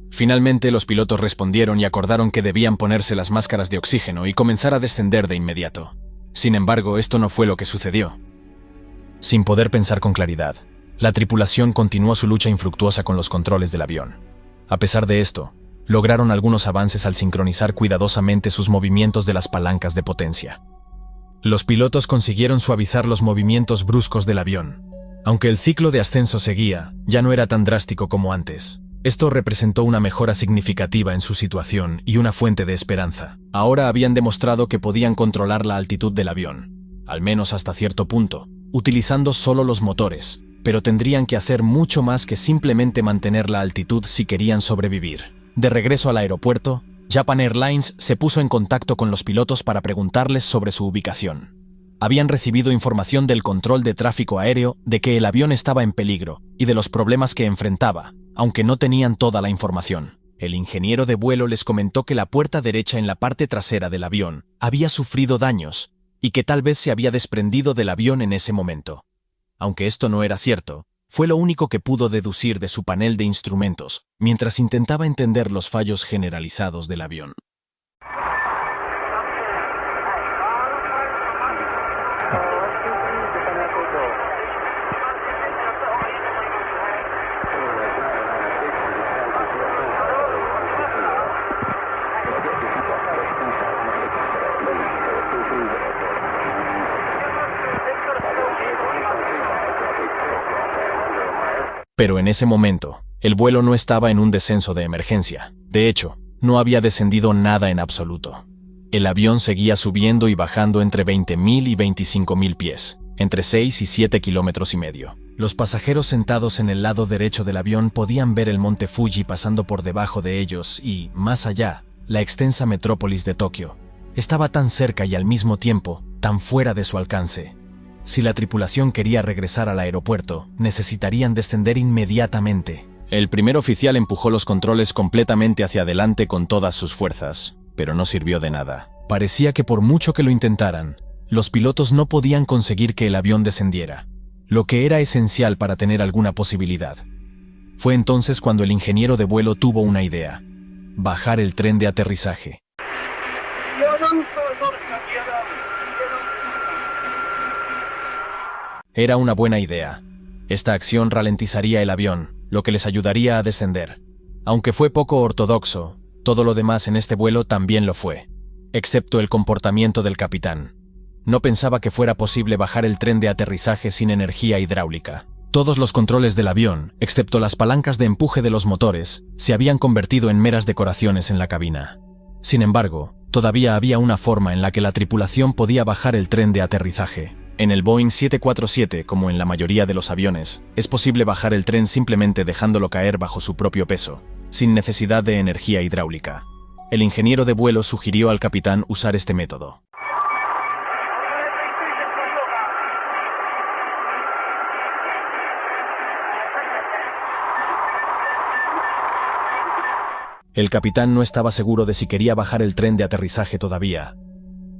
Finalmente, los pilotos respondieron y acordaron que debían ponerse las máscaras de oxígeno y comenzar a descender de inmediato. Sin embargo, esto no fue lo que sucedió. Sin poder pensar con claridad, la tripulación continuó su lucha infructuosa con los controles del avión. A pesar de esto, lograron algunos avances al sincronizar cuidadosamente sus movimientos de las palancas de potencia. Los pilotos consiguieron suavizar los movimientos bruscos del avión. Aunque el ciclo de ascenso seguía, ya no era tan drástico como antes. Esto representó una mejora significativa en su situación y una fuente de esperanza. Ahora habían demostrado que podían controlar la altitud del avión, al menos hasta cierto punto, utilizando solo los motores, pero tendrían que hacer mucho más que simplemente mantener la altitud si querían sobrevivir. De regreso al aeropuerto, Japan Airlines se puso en contacto con los pilotos para preguntarles sobre su ubicación. Habían recibido información del control de tráfico aéreo de que el avión estaba en peligro y de los problemas que enfrentaba, aunque no tenían toda la información. El ingeniero de vuelo les comentó que la puerta derecha en la parte trasera del avión había sufrido daños y que tal vez se había desprendido del avión en ese momento. Aunque esto no era cierto, fue lo único que pudo deducir de su panel de instrumentos mientras intentaba entender los fallos generalizados del avión. Pero en ese momento, el vuelo no estaba en un descenso de emergencia. De hecho, no había descendido nada en absoluto. El avión seguía subiendo y bajando entre 20.000 y 25.000 pies, entre 6 y 7 kilómetros y medio. Los pasajeros sentados en el lado derecho del avión podían ver el monte Fuji pasando por debajo de ellos y, más allá, la extensa metrópolis de Tokio. Estaba tan cerca y al mismo tiempo, tan fuera de su alcance. Si la tripulación quería regresar al aeropuerto, necesitarían descender inmediatamente. El primer oficial empujó los controles completamente hacia adelante con todas sus fuerzas, pero no sirvió de nada. Parecía que por mucho que lo intentaran, los pilotos no podían conseguir que el avión descendiera, lo que era esencial para tener alguna posibilidad. Fue entonces cuando el ingeniero de vuelo tuvo una idea: bajar el tren de aterrizaje. Era una buena idea. Esta acción ralentizaría el avión, lo que les ayudaría a descender. Aunque fue poco ortodoxo, todo lo demás en este vuelo también lo fue, excepto el comportamiento del capitán. No pensaba que fuera posible bajar el tren de aterrizaje sin energía hidráulica. Todos los controles del avión, excepto las palancas de empuje de los motores, se habían convertido en meras decoraciones en la cabina. Sin embargo, todavía había una forma en la que la tripulación podía bajar el tren de aterrizaje. En el Boeing 747, como en la mayoría de los aviones, es posible bajar el tren simplemente dejándolo caer bajo su propio peso, sin necesidad de energía hidráulica. El ingeniero de vuelo sugirió al capitán usar este método. El capitán no estaba seguro de si quería bajar el tren de aterrizaje todavía.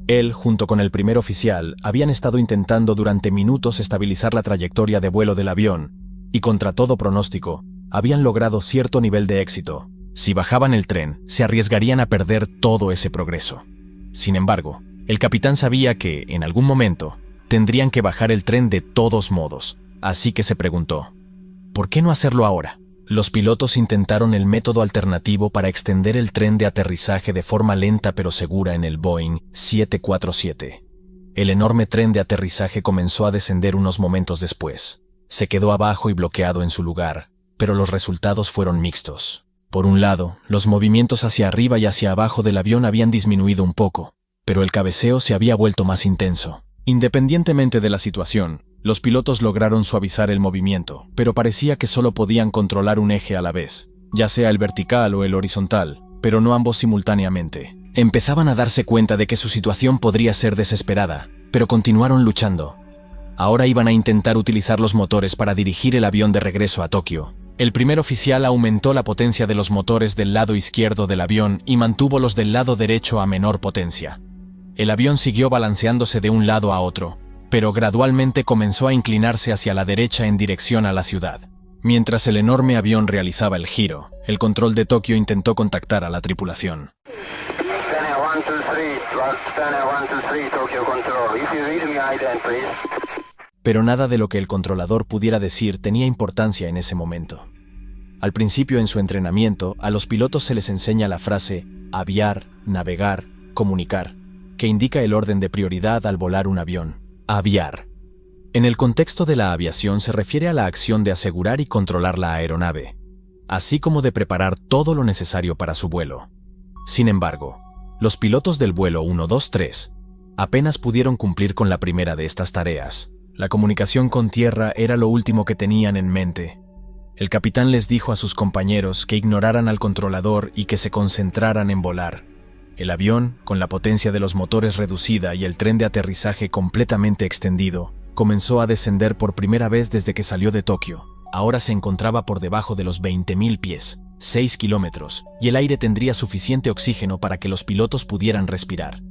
Él, junto con el primer oficial, habían estado intentando durante minutos estabilizar la trayectoria de vuelo del avión, y contra todo pronóstico, habían logrado cierto nivel de éxito. Si bajaban el tren, se arriesgarían a perder todo ese progreso. Sin embargo, el capitán sabía que, en algún momento, tendrían que bajar el tren de todos modos, así que se preguntó: ¿por qué no hacerlo ahora? Los pilotos intentaron el método alternativo para extender el tren de aterrizaje de forma lenta pero segura en el Boeing 747. El enorme tren de aterrizaje comenzó a descender unos momentos después. Se quedó abajo y bloqueado en su lugar, pero los resultados fueron mixtos. Por un lado, los movimientos hacia arriba y hacia abajo del avión habían disminuido un poco, pero el cabeceo se había vuelto más intenso. Independientemente de la situación, los pilotos lograron suavizar el movimiento, pero parecía que solo podían controlar un eje a la vez, ya sea el vertical o el horizontal, pero no ambos simultáneamente. Empezaban a darse cuenta de que su situación podría ser desesperada, pero continuaron luchando. Ahora iban a intentar utilizar los motores para dirigir el avión de regreso a Tokio. El primer oficial aumentó la potencia de los motores del lado izquierdo del avión y mantuvo los del lado derecho a menor potencia. El avión siguió balanceándose de un lado a otro, pero gradualmente comenzó a inclinarse hacia la derecha en dirección a la ciudad. Mientras el enorme avión realizaba el giro, el control de Tokio intentó contactar a la tripulación. Pero nada de lo que el controlador pudiera decir tenía importancia en ese momento. Al principio en su entrenamiento, a los pilotos se les enseña la frase aviar, navegar, comunicar, que indica el orden de prioridad al volar un avión. Aviar. En el contexto de la aviación se refiere a la acción de asegurar y controlar la aeronave, así como de preparar todo lo necesario para su vuelo. Sin embargo, los pilotos del vuelo 123 apenas pudieron cumplir con la primera de estas tareas. La comunicación con tierra era lo último que tenían en mente. El capitán les dijo a sus compañeros que ignoraran al controlador y que se concentraran en volar. El avión, con la potencia de los motores reducida y el tren de aterrizaje completamente extendido, comenzó a descender por primera vez desde que salió de Tokio. Ahora se encontraba por debajo de los 20.000 pies, 6 kilómetros, y el aire tendría suficiente oxígeno para que los pilotos pudieran respirar.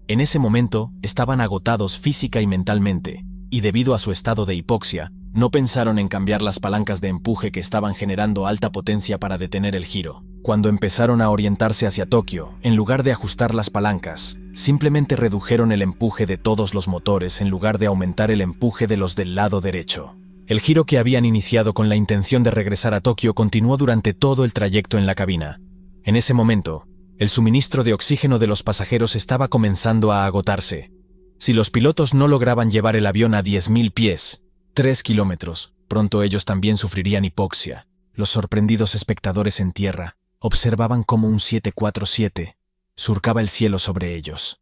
En ese momento, estaban agotados física y mentalmente, y debido a su estado de hipoxia, no pensaron en cambiar las palancas de empuje que estaban generando alta potencia para detener el giro. Cuando empezaron a orientarse hacia Tokio, en lugar de ajustar las palancas, simplemente redujeron el empuje de todos los motores en lugar de aumentar el empuje de los del lado derecho. El giro que habían iniciado con la intención de regresar a Tokio continuó durante todo el trayecto en la cabina. En ese momento, el suministro de oxígeno de los pasajeros estaba comenzando a agotarse. Si los pilotos no lograban llevar el avión a 10.000 pies, 3 kilómetros, pronto ellos también sufrirían hipoxia. Los sorprendidos espectadores en tierra observaban cómo un 747 surcaba el cielo sobre ellos.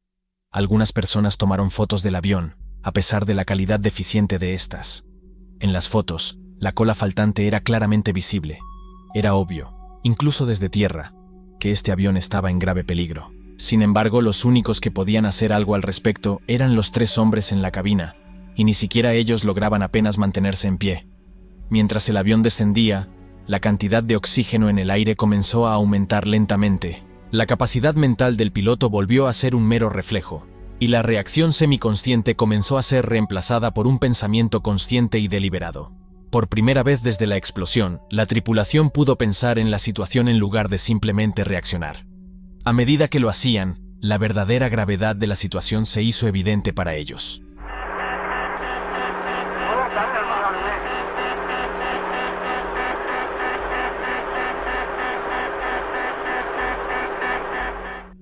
Algunas personas tomaron fotos del avión, a pesar de la calidad deficiente de estas. En las fotos, la cola faltante era claramente visible. Era obvio, incluso desde tierra, que este avión estaba en grave peligro. Sin embargo, los únicos que podían hacer algo al respecto eran los 3 hombres en la cabina, y ni siquiera ellos lograban apenas mantenerse en pie. Mientras el avión descendía, la cantidad de oxígeno en el aire comenzó a aumentar lentamente. La capacidad mental del piloto volvió a ser un mero reflejo, y la reacción semiconsciente comenzó a ser reemplazada por un pensamiento consciente y deliberado. Por primera vez desde la explosión, la tripulación pudo pensar en la situación en lugar de simplemente reaccionar. A medida que lo hacían, la verdadera gravedad de la situación se hizo evidente para ellos.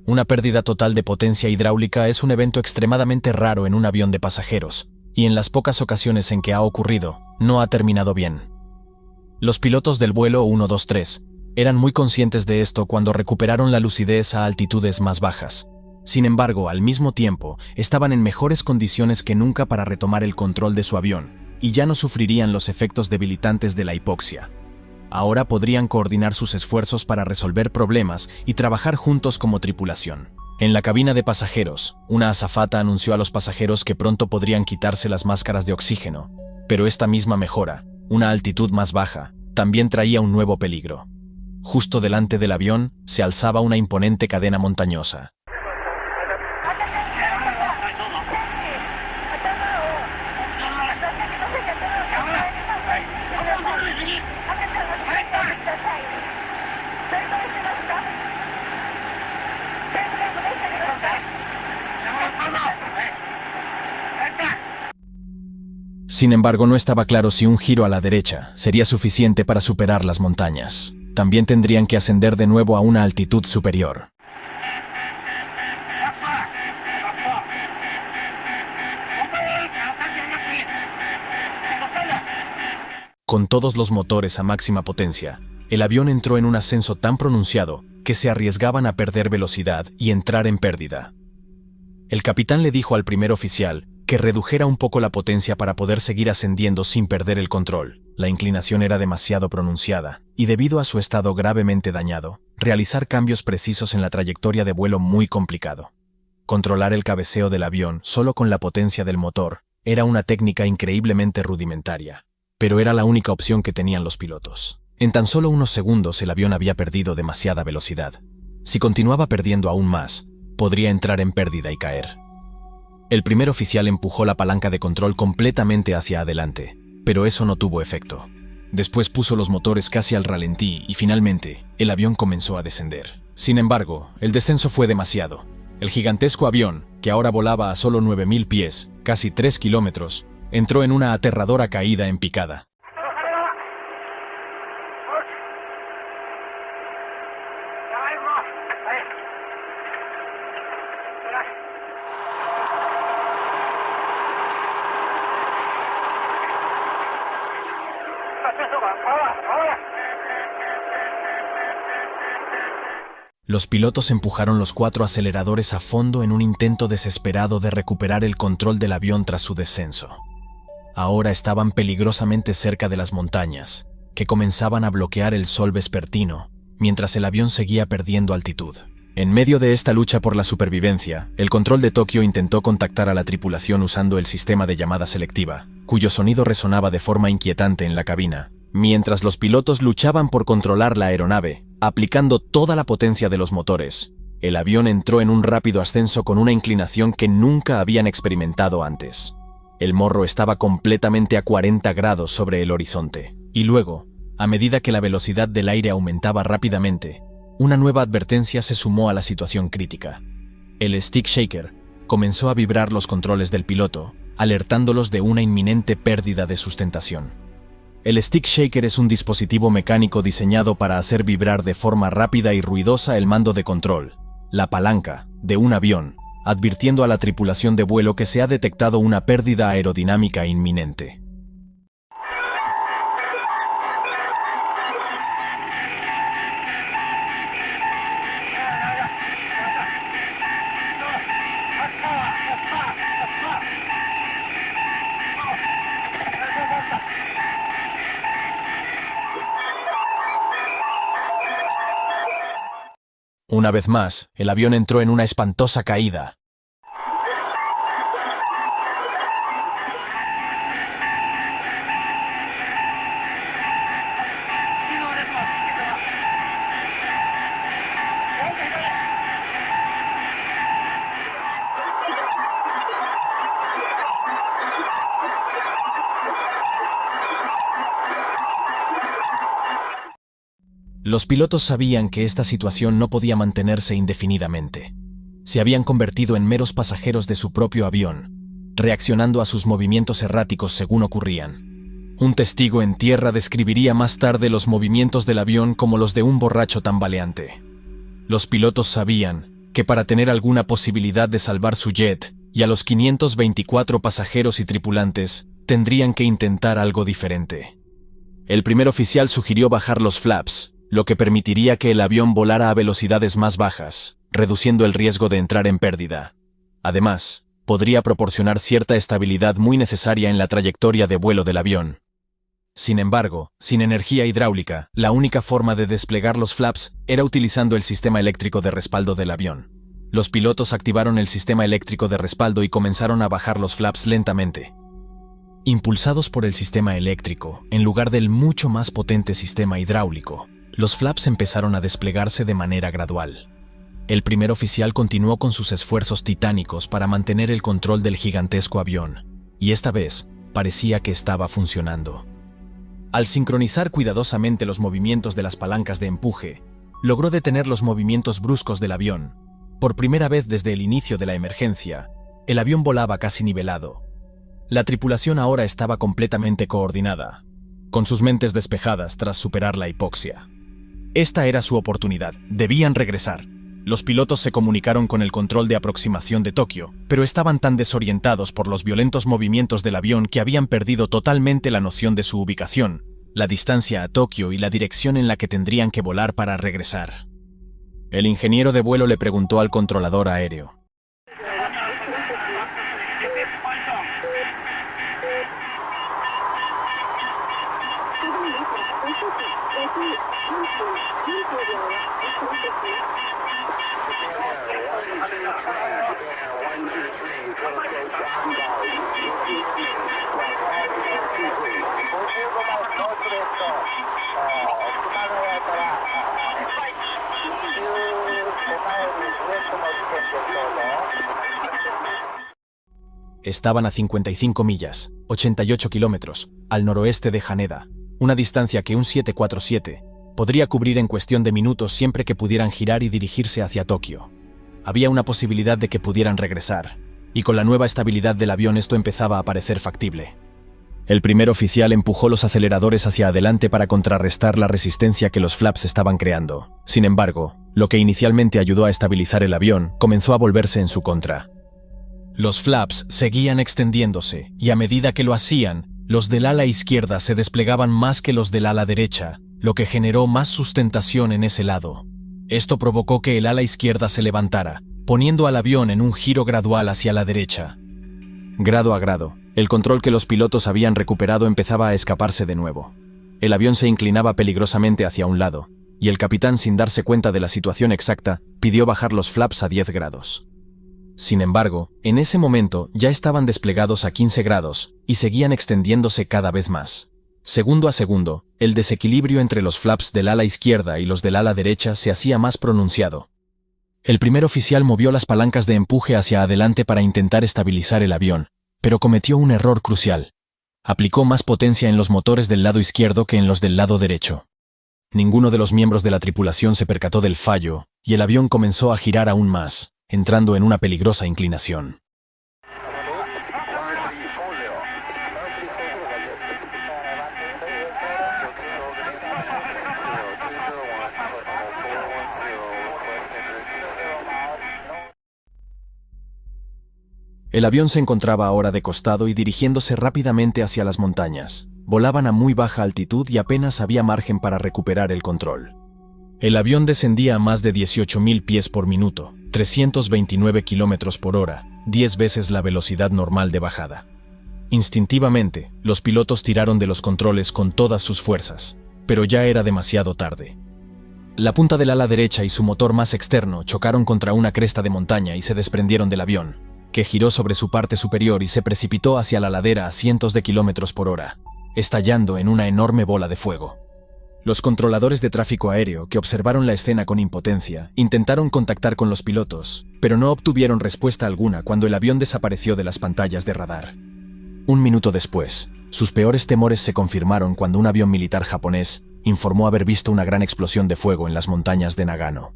Una pérdida total de potencia hidráulica es un evento extremadamente raro en un avión de pasajeros, y en las pocas ocasiones en que ha ocurrido, no ha terminado bien. Los pilotos del vuelo 123 eran muy conscientes de esto cuando recuperaron la lucidez a altitudes más bajas. Sin embargo, al mismo tiempo, estaban en mejores condiciones que nunca para retomar el control de su avión, y ya no sufrirían los efectos debilitantes de la hipoxia. Ahora podrían coordinar sus esfuerzos para resolver problemas y trabajar juntos como tripulación. En la cabina de pasajeros, una azafata anunció a los pasajeros que pronto podrían quitarse las máscaras de oxígeno, pero esta misma mejora, una altitud más baja, también traía un nuevo peligro. Justo delante del avión se alzaba una imponente cadena montañosa. Sin embargo, no estaba claro si un giro a la derecha sería suficiente para superar las montañas. También tendrían que ascender de nuevo a una altitud superior. Con todos los motores a máxima potencia, el avión entró en un ascenso tan pronunciado que se arriesgaban a perder velocidad y entrar en pérdida. El capitán le dijo al primer oficial que redujera un poco la potencia para poder seguir ascendiendo sin perder el control. La inclinación era demasiado pronunciada, y debido a su estado gravemente dañado, realizar cambios precisos en la trayectoria de vuelo muy complicado. Controlar el cabeceo del avión solo con la potencia del motor era una técnica increíblemente rudimentaria, pero era la única opción que tenían los pilotos. En tan solo unos segundos el avión había perdido demasiada velocidad. Si continuaba perdiendo aún más, podría entrar en pérdida y caer. El primer oficial empujó la palanca de control completamente hacia adelante, pero eso no tuvo efecto. Después puso los motores casi al ralentí y finalmente el avión comenzó a descender. Sin embargo, el descenso fue demasiado. El gigantesco avión, que ahora volaba a solo 9.000 pies, casi 3 kilómetros, entró en una aterradora caída en picada. Los pilotos empujaron los 4 aceleradores a fondo en un intento desesperado de recuperar el control del avión tras su descenso. Ahora estaban peligrosamente cerca de las montañas, que comenzaban a bloquear el sol vespertino, mientras el avión seguía perdiendo altitud. En medio de esta lucha por la supervivencia, el control de Tokio intentó contactar a la tripulación usando el sistema de llamada selectiva, cuyo sonido resonaba de forma inquietante en la cabina, mientras los pilotos luchaban por controlar la aeronave, aplicando toda la potencia de los motores. El avión entró en un rápido ascenso con una inclinación que nunca habían experimentado antes. El morro estaba completamente a 40 grados sobre el horizonte. Y luego, a medida que la velocidad del aire aumentaba rápidamente, una nueva advertencia se sumó a la situación crítica. El stick shaker comenzó a vibrar los controles del piloto, alertándolos de una inminente pérdida de sustentación. El stick shaker es un dispositivo mecánico diseñado para hacer vibrar de forma rápida y ruidosa el mando de control, la palanca, de un avión, advirtiendo a la tripulación de vuelo que se ha detectado una pérdida aerodinámica inminente. Una vez más, el avión entró en una espantosa caída. Los pilotos sabían que esta situación no podía mantenerse indefinidamente. Se habían convertido en meros pasajeros de su propio avión, reaccionando a sus movimientos erráticos según ocurrían. Un testigo en tierra describiría más tarde los movimientos del avión como los de un borracho tambaleante. Los pilotos sabían que para tener alguna posibilidad de salvar su jet y a los 524 pasajeros y tripulantes, tendrían que intentar algo diferente. El primer oficial sugirió bajar los flaps, lo que permitiría que el avión volara a velocidades más bajas, reduciendo el riesgo de entrar en pérdida. Además, podría proporcionar cierta estabilidad muy necesaria en la trayectoria de vuelo del avión. Sin embargo, sin energía hidráulica, la única forma de desplegar los flaps era utilizando el sistema eléctrico de respaldo del avión. Los pilotos activaron el sistema eléctrico de respaldo y comenzaron a bajar los flaps lentamente. Impulsados por el sistema eléctrico, en lugar del mucho más potente sistema hidráulico, los flaps empezaron a desplegarse de manera gradual. El primer oficial continuó con sus esfuerzos titánicos para mantener el control del gigantesco avión, y esta vez parecía que estaba funcionando. Al sincronizar cuidadosamente los movimientos de las palancas de empuje, logró detener los movimientos bruscos del avión. Por primera vez desde el inicio de la emergencia, el avión volaba casi nivelado. La tripulación ahora estaba completamente coordinada, con sus mentes despejadas tras superar la hipoxia. Esta era su oportunidad, debían regresar. Los pilotos se comunicaron con el control de aproximación de Tokio, pero estaban tan desorientados por los violentos movimientos del avión que habían perdido totalmente la noción de su ubicación, la distancia a Tokio y la dirección en la que tendrían que volar para regresar. El ingeniero de vuelo le preguntó al controlador aéreo: Estaban a 55 millas, 88 kilómetros, al noroeste de Haneda, una distancia que un 747 podría cubrir en cuestión de minutos siempre que pudieran girar y dirigirse hacia Tokio. Había una posibilidad de que pudieran regresar, y con la nueva estabilidad del avión esto empezaba a parecer factible. El primer oficial empujó los aceleradores hacia adelante para contrarrestar la resistencia que los flaps estaban creando. Sin embargo, lo que inicialmente ayudó a estabilizar el avión comenzó a volverse en su contra. Los flaps seguían extendiéndose, y a medida que lo hacían, los del ala izquierda se desplegaban más que los del ala derecha, lo que generó más sustentación en ese lado. Esto provocó que el ala izquierda se levantara, poniendo al avión en un giro gradual hacia la derecha. Grado a grado, el control que los pilotos habían recuperado empezaba a escaparse de nuevo. El avión se inclinaba peligrosamente hacia un lado, y el capitán, sin darse cuenta de la situación exacta, pidió bajar los flaps a 10 grados. Sin embargo, en ese momento ya estaban desplegados a 15 grados y seguían extendiéndose cada vez más. Segundo a segundo, el desequilibrio entre los flaps del ala izquierda y los del ala derecha se hacía más pronunciado. El primer oficial movió las palancas de empuje hacia adelante para intentar estabilizar el avión, pero cometió un error crucial. Aplicó más potencia en los motores del lado izquierdo que en los del lado derecho. Ninguno de los miembros de la tripulación se percató del fallo, y el avión comenzó a girar aún más, entrando en una peligrosa inclinación. El avión se encontraba ahora de costado y dirigiéndose rápidamente hacia las montañas. Volaban a muy baja altitud y apenas había margen para recuperar el control. El avión descendía a más de 18.000 pies por minuto, 329 kilómetros por hora, 10 veces la velocidad normal de bajada. Instintivamente, los pilotos tiraron de los controles con todas sus fuerzas, pero ya era demasiado tarde. La punta del ala derecha y su motor más externo chocaron contra una cresta de montaña y se desprendieron del avión, que giró sobre su parte superior y se precipitó hacia la ladera a cientos de kilómetros por hora, estallando en una enorme bola de fuego. Los controladores de tráfico aéreo, que observaron la escena con impotencia, intentaron contactar con los pilotos, pero no obtuvieron respuesta alguna cuando el avión desapareció de las pantallas de radar. Un minuto después, sus peores temores se confirmaron cuando un avión militar japonés informó haber visto una gran explosión de fuego en las montañas de Nagano.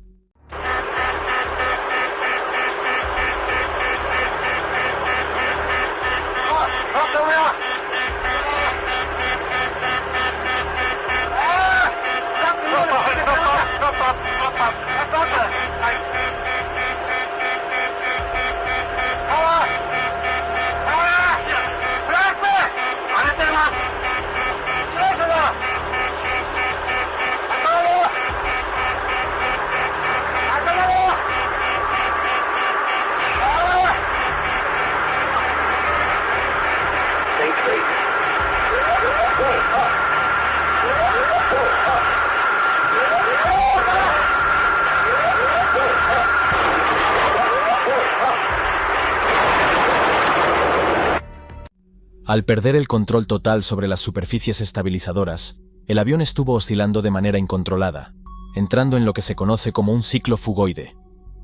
Al perder el control total sobre las superficies estabilizadoras, el avión estuvo oscilando de manera incontrolada, entrando en lo que se conoce como un ciclo fugoide,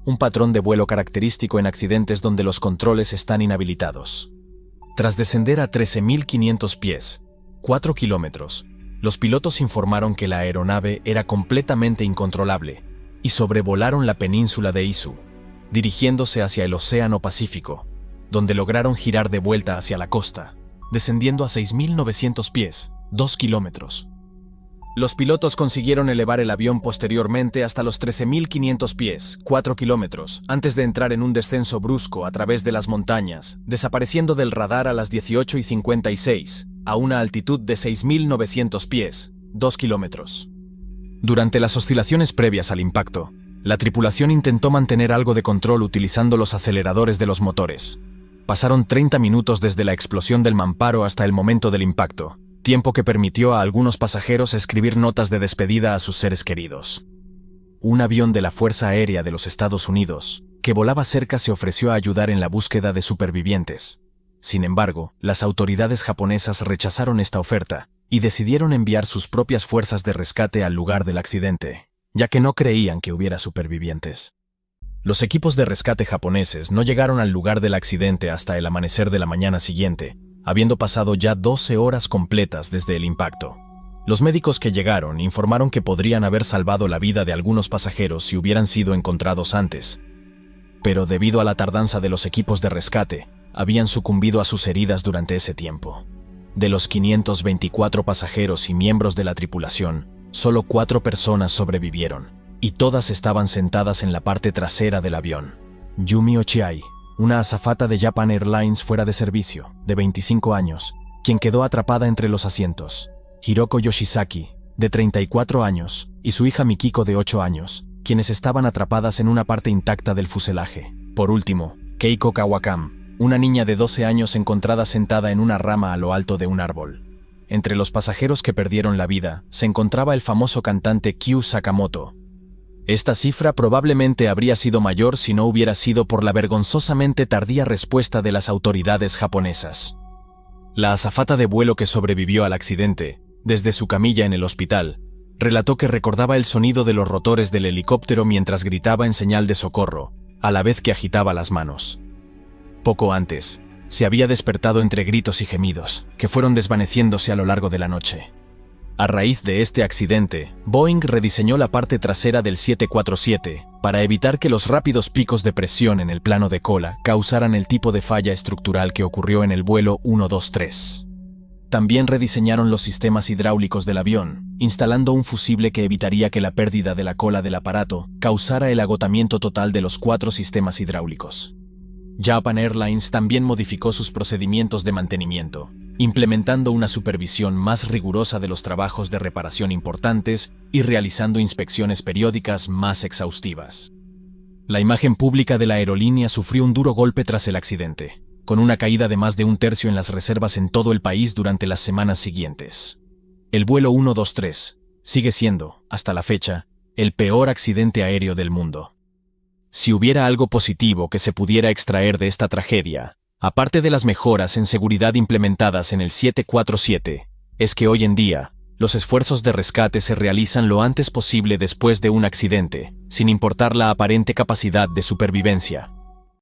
un patrón de vuelo característico en accidentes donde los controles están inhabilitados. Tras descender a 13.500 pies, 4 kilómetros, los pilotos informaron que la aeronave era completamente incontrolable y sobrevolaron la península de Izu, dirigiéndose hacia el Océano Pacífico, donde lograron girar de vuelta hacia la costa, descendiendo a 6.900 pies, 2 kilómetros. Los pilotos consiguieron elevar el avión posteriormente hasta los 13.500 pies, 4 kilómetros, antes de entrar en un descenso brusco a través de las montañas, desapareciendo del radar a las 18:56, a una altitud de 6.900 pies, 2 kilómetros. Durante las oscilaciones previas al impacto, la tripulación intentó mantener algo de control utilizando los aceleradores de los motores. Pasaron 30 minutos desde la explosión del mamparo hasta el momento del impacto, tiempo que permitió a algunos pasajeros escribir notas de despedida a sus seres queridos. Un avión de la Fuerza Aérea de los Estados Unidos, que volaba cerca, se ofreció a ayudar en la búsqueda de supervivientes. Sin embargo, las autoridades japonesas rechazaron esta oferta y decidieron enviar sus propias fuerzas de rescate al lugar del accidente, ya que no creían que hubiera supervivientes. Los equipos de rescate japoneses no llegaron al lugar del accidente hasta el amanecer de la mañana siguiente, habiendo pasado ya 12 horas completas desde el impacto. Los médicos que llegaron informaron que podrían haber salvado la vida de algunos pasajeros si hubieran sido encontrados antes, pero debido a la tardanza de los equipos de rescate, habían sucumbido a sus heridas durante ese tiempo. De los 524 pasajeros y miembros de la tripulación, solo 4 personas sobrevivieron, y todas estaban sentadas en la parte trasera del avión. Yumi Ochiai, una azafata de Japan Airlines fuera de servicio, de 25 años, quien quedó atrapada entre los asientos. Hiroko Yoshizaki, de 34 años, y su hija Mikiko, de 8 años, quienes estaban atrapadas en una parte intacta del fuselaje. Por último, Keiko Kawakam, una niña de 12 años encontrada sentada en una rama a lo alto de un árbol. Entre los pasajeros que perdieron la vida se encontraba el famoso cantante Kyu Sakamoto. Esta cifra probablemente habría sido mayor si no hubiera sido por la vergonzosamente tardía respuesta de las autoridades japonesas. La azafata de vuelo que sobrevivió al accidente, desde su camilla en el hospital, relató que recordaba el sonido de los rotores del helicóptero mientras gritaba en señal de socorro, a la vez que agitaba las manos. Poco antes, se había despertado entre gritos y gemidos, que fueron desvaneciéndose a lo largo de la noche. A raíz de este accidente, Boeing rediseñó la parte trasera del 747 para evitar que los rápidos picos de presión en el plano de cola causaran el tipo de falla estructural que ocurrió en el vuelo 123. También rediseñaron los sistemas hidráulicos del avión, instalando un fusible que evitaría que la pérdida de la cola del aparato causara el agotamiento total de los 4 sistemas hidráulicos. Japan Airlines también modificó sus procedimientos de mantenimiento, implementando una supervisión más rigurosa de los trabajos de reparación importantes y realizando inspecciones periódicas más exhaustivas. La imagen pública de la aerolínea sufrió un duro golpe tras el accidente, con una caída de más de 1/3 en las reservas en todo el país durante las semanas siguientes. El vuelo 123 sigue siendo, hasta la fecha, el peor accidente aéreo del mundo. Si hubiera algo positivo que se pudiera extraer de esta tragedia, aparte de las mejoras en seguridad implementadas en el 747, es que hoy en día, los esfuerzos de rescate se realizan lo antes posible después de un accidente, sin importar la aparente capacidad de supervivencia.